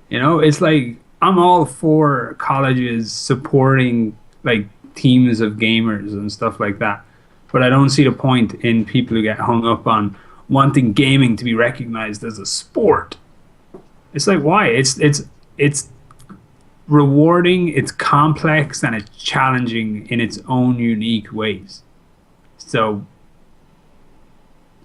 You know, it's like, I'm all for colleges supporting like teams of gamers and stuff like that, but I don't see the point in people who get hung up on wanting gaming to be recognized as a sport. It's like, why? It's rewarding, it's complex, and it's challenging in its own unique ways. So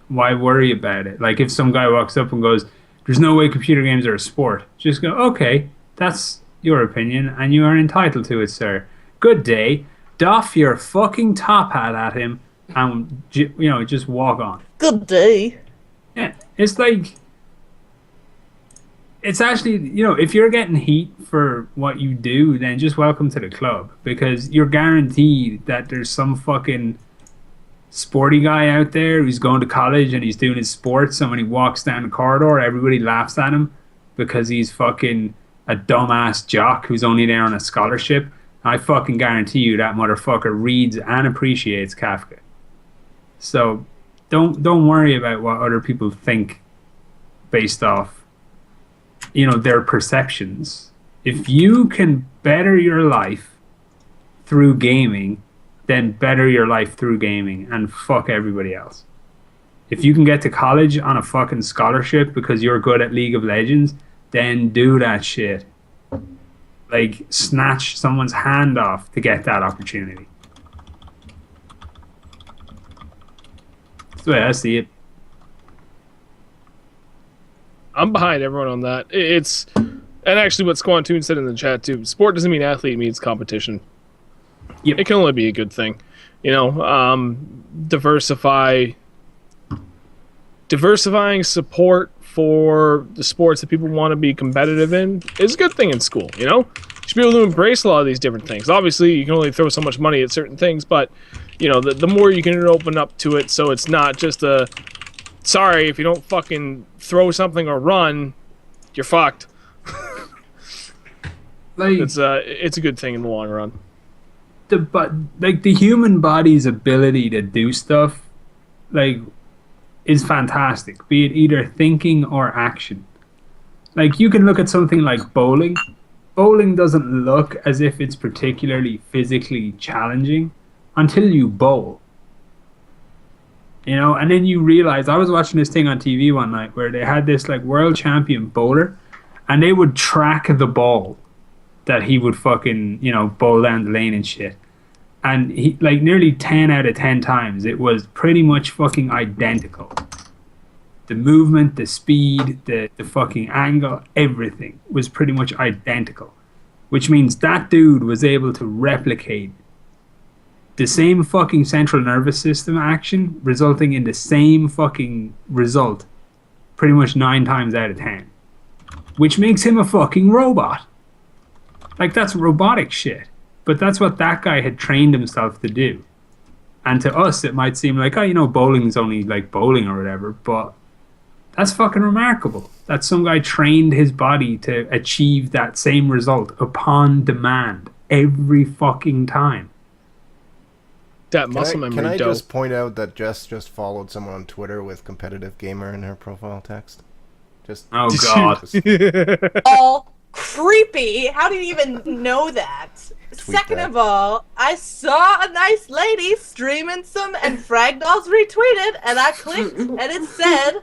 why worry about it? Like, if some guy walks up and goes, there's no way computer games are a sport, just go, okay, that's your opinion, and you are entitled to it, sir. Good day. Doff your fucking top hat at him, and, you know, just walk on. Good day. Yeah, it's like, it's actually, you know, if you're getting heat for what you do, then just welcome to the club, because you're guaranteed that there's some fucking sporty guy out there who's going to college and he's doing his sports, and when he walks down the corridor, everybody laughs at him because he's fucking a dumbass jock who's only there on a scholarship. I fucking guarantee you that motherfucker reads and appreciates Kafka. So don't worry about what other people think based off, you know, their perceptions. If you can better your life through gaming, then better your life through gaming and fuck everybody else. If you can get to college on a fucking scholarship because you're good at League of Legends, then do that shit. Like, snatch someone's hand off to get that opportunity. That's the way I see it. I'm behind everyone on that. It's, and actually what Squantoon said in the chat too, sport doesn't mean athlete, it means competition. Yep. It can only be a good thing. You know, diversifying support for the sports that people want to be competitive in is a good thing in school, you know? You should be able to embrace a lot of these different things. Obviously, you can only throw so much money at certain things, but, you know, the more you can open up to it so it's not just a, sorry, if you don't fucking throw something or run, you're fucked. Like, it's a good thing in the long run. The human body's ability to do stuff, like, is fantastic, be it either thinking or action. Like, you can look at something like bowling. Bowling doesn't look as if it's particularly physically challenging until you bowl. You know, and then you realize, I was watching this thing on TV one night where they had this like world champion bowler, and they would track the ball that he would fucking, you know, bowl down the lane and shit. And he, like, nearly 10 out of 10 times, it was pretty much fucking identical. The movement, the speed, the fucking angle, everything was pretty much identical. Which means that dude was able to replicate the same fucking central nervous system action, resulting in the same fucking result pretty much 9 times out of 10. Which makes him a fucking robot. Like, that's robotic shit. But that's what that guy had trained himself to do. And to us, it might seem like, oh, you know, bowling's only like bowling or whatever, but that's fucking remarkable. That some guy trained his body to achieve that same result upon demand every fucking time. That muscle Can memory I dope. just point out that Jess just followed someone on Twitter with competitive gamer in her profile text? Just Oh god. All creepy. How do you even know that? Second that. of all, I saw a nice lady streaming some, and Fragdolls retweeted, and I clicked, and it said,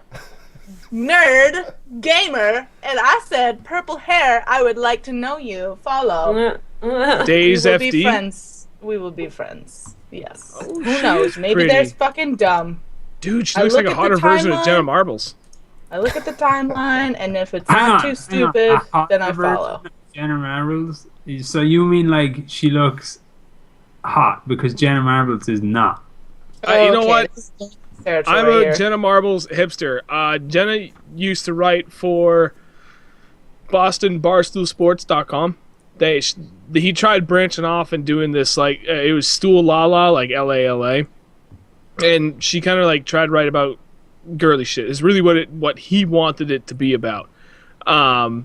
"Nerd Gamer," and I said, "Purple hair. I would like to know you. Follow. Days we will be FD. friends. We will be friends. Yes. Oh, Who she knows? is Maybe pretty. there's fucking dumb. Dude, she I looks look like a at the hotter version of timeline. Jenna Marbles. I look at the timeline, and if it's Hang not on, too hang on. stupid, A hot then I version follow. of Jenna Marbles? So you mean like she looks hot because Jenna Marbles is not? You know what? this is territory I'm a here. Jenna Marbles hipster. Jenna used to write for BostonBarstoolSports.com. He tried branching off and doing this, like, it was Stool Lala, like LALA. And she kind of like tried to write about girly shit. It's really what he wanted it to be about. But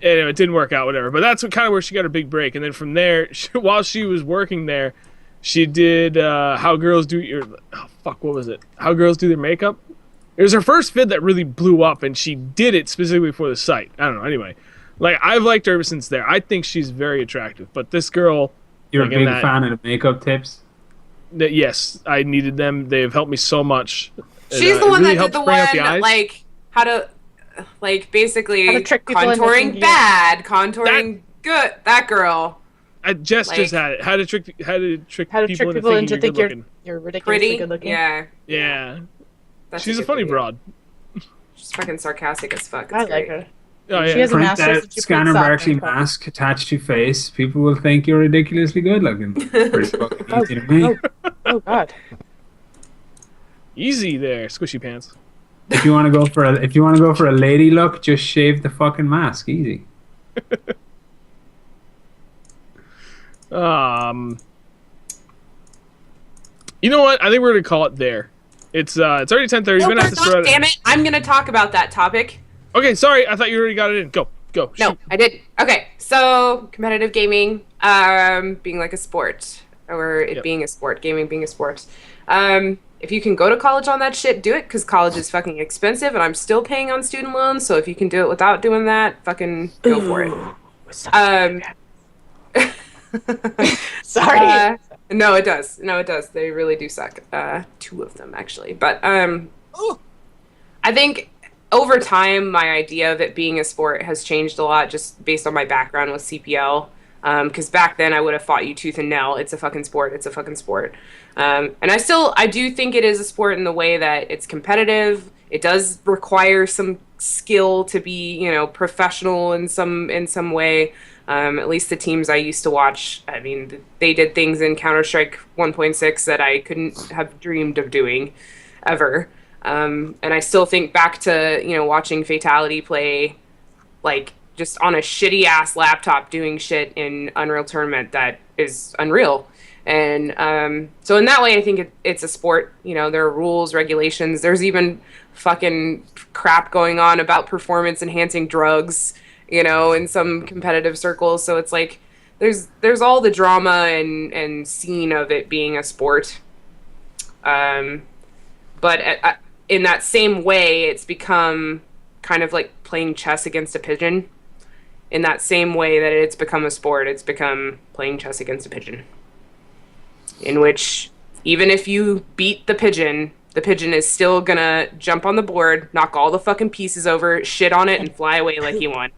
anyway, it didn't work out, whatever. But that's kind of where she got her big break. And then from there, while she was working there, she did How Girls Do Your... Oh, fuck, what was it? How Girls Do Their Makeup? It was her first vid that really blew up, and she did it specifically for the site. I don't know, anyway. Like, I've liked her ever since there. I think she's very attractive. But this girl... You're like, a big fan of the makeup tips? Yes, I needed them. They've helped me so much. She's And, the it one really that helps did the bring out one, the eyes. like, how to, like, basically How to trick people into contouring thinking- bad, contouring good. That girl. Jess like- just had it. How to trick How to people trick into people into thinking think you're you're, good looking. you're ridiculously Pretty. good looking. Yeah. Yeah, That's she's a good funny video. broad. She's fucking sarcastic as fuck. It's I like great. her. Oh She yeah, has a Print master's that that you Scanner put Barkley sock in. mask attached to face. People will think you're ridiculously good looking. Pretty fucking easy to me. Oh god. easy there, squishy pants. If you want to go for a lady look, just shave the fucking mask. Easy. You know what? I think we're gonna call it there. It's already 10:30. We're No, gonna have we're to throw not, it. damn it. I'm going to talk about that topic. Okay, sorry. I thought you already got it in. Go. No, Shoot. I did. Okay, so competitive gaming, being like a sport, or it Yep. being a sport, gaming being a sport. If you can go to college on that shit, do it, because college is fucking expensive, and I'm still paying on student loans. So if you can do it without doing that, fucking go for it. Sorry. No, it does. No, it does. They really do suck. Two of them actually, but I think over time, my idea of it being a sport has changed a lot, just based on my background with CPL. Because back then I would have fought you tooth and nail. It's a fucking sport. It's a fucking sport. And I do think it is a sport in the way that it's competitive. It does require some skill to be, professional in some way. At least the teams I used to watch, I mean, they did things in Counter-Strike 1.6 that I couldn't have dreamed of doing ever. And I still think back to, watching Fatality play, like, just on a shitty ass laptop doing shit in Unreal Tournament that is unreal. And so in that way, I think it's a sport. There are rules, regulations. There's even fucking crap going on about performance enhancing drugs, in some competitive circles. So it's like there's all the drama and scene of it being a sport. But in that same way, it's become kind of like playing chess against a pigeon. In that same way that it's become a sport, it's become playing chess against a pigeon. In which, even if you beat the pigeon is still gonna jump on the board, knock all the fucking pieces over, shit on it, and fly away like he won.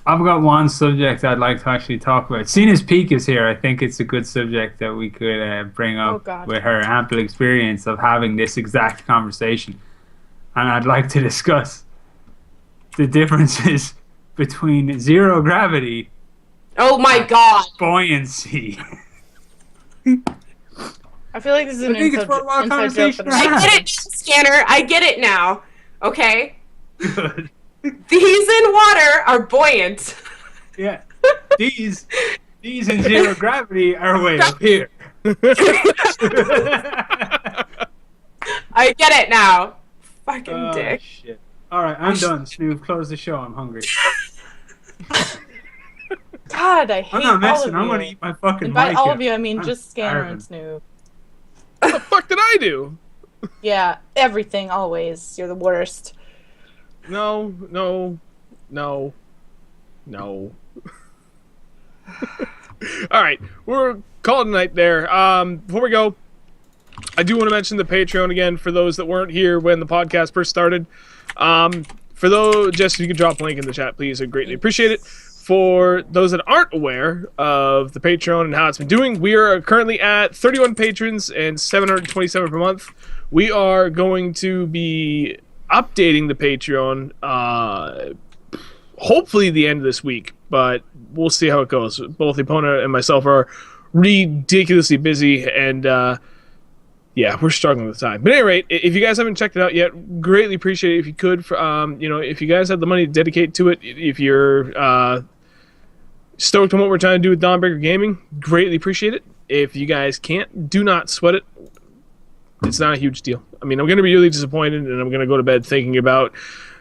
I've got one subject I'd like to actually talk about. Seeing as Peak is here, I think it's a good subject that we could bring up with her ample experience of having this exact conversation. And I'd like to discuss the differences between zero gravity Oh my god! buoyancy. I feel like this is an I think it's inside worthwhile joke. conversation to I have. get it, Scanner. I get it now. Okay? Good. These in water are buoyant. Yeah. These in zero gravity are way up here. I get it now. Fucking Oh, dick. shit. All right, I'm done. Snoop, close the show. I'm hungry. God, I hate I'm not messing. all I'm of gonna you. eat my fucking And by mic all here. of you, I mean I'm just Scanner starving. and Snoop. What the fuck did I do? Yeah, everything, always. You're the worst. No. All right, we're calling tonight there. Before we go, I do want to mention the Patreon again for those that weren't here when the podcast first started. For those, Jess, if you could drop a link in the chat, please. I'd greatly appreciate it. For those that aren't aware of the Patreon and how it's been doing, we are currently at 31 patrons and 727 per month. We are going to be updating the Patreon hopefully the end of this week, but we'll see how it goes. Both Epona and myself are ridiculously busy, and yeah, we're struggling with time. But at any rate, if you guys haven't checked it out yet, greatly appreciate it if you could. For, if you guys have the money to dedicate to it, if you're stoked on what we're trying to do with Dawnbreaker Gaming, greatly appreciate it. If you guys can't, do not sweat it. It's not a huge deal. I mean, I'm going to be really disappointed, and I'm going to go to bed thinking about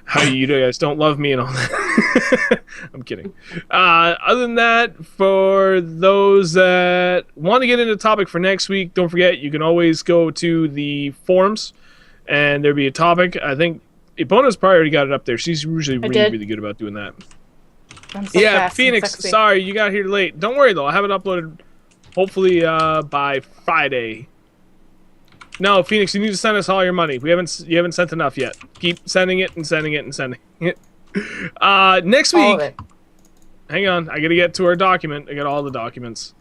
how you guys don't love me and all that. I'm kidding. Other than that, for those that want to get into the topic for next week, don't forget, you can always go to the forums, and there'll be a topic. I think Epona's probably already got it up there. She's usually really good about doing that. I'm so Yeah, fast and Phoenix, sexy. sorry, you got here late. Don't worry, though. I'll have it uploaded hopefully by Friday. No, Phoenix, you need to send us all your money. You haven't sent enough yet. Keep sending it and sending it and sending it. Next All week, of it. hang on, I gotta get to our document. I got all the documents.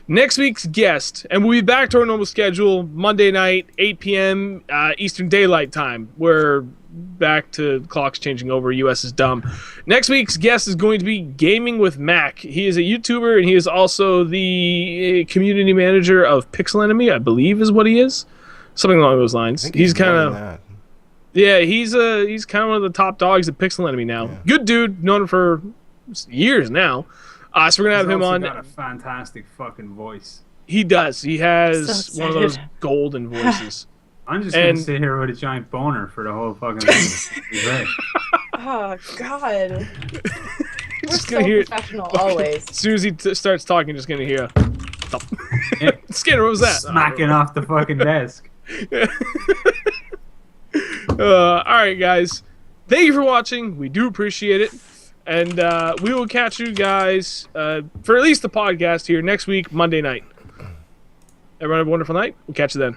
Next week's guest, and we'll be back to our normal schedule, Monday night, 8 p.m. Eastern Daylight Time. We're back to clocks changing over. US is dumb. Next week's guest is going to be Gaming with Mac. He is a YouTuber, and he is also the community manager of Pixel Enemy, I believe is what he is. Something along those lines. He's kind of, yeah, he's kind of one of the top dogs at Pixel Enemy now. Yeah. Good dude, known him for years now. So we're gonna have him on. He's got a fantastic fucking voice. He does. He has one of those golden voices. I'm just gonna sit here with a giant boner for the whole fucking thing. Oh God. We're just so gonna hear professional always. As soon as he starts talking, just gonna hear. Skinner, what was that? Smacking off the fucking desk. All right, guys. Thank you for watching. We do appreciate it. And we will catch you guys for at least the podcast here next week, Monday night. Everyone have a wonderful night. We'll catch you then.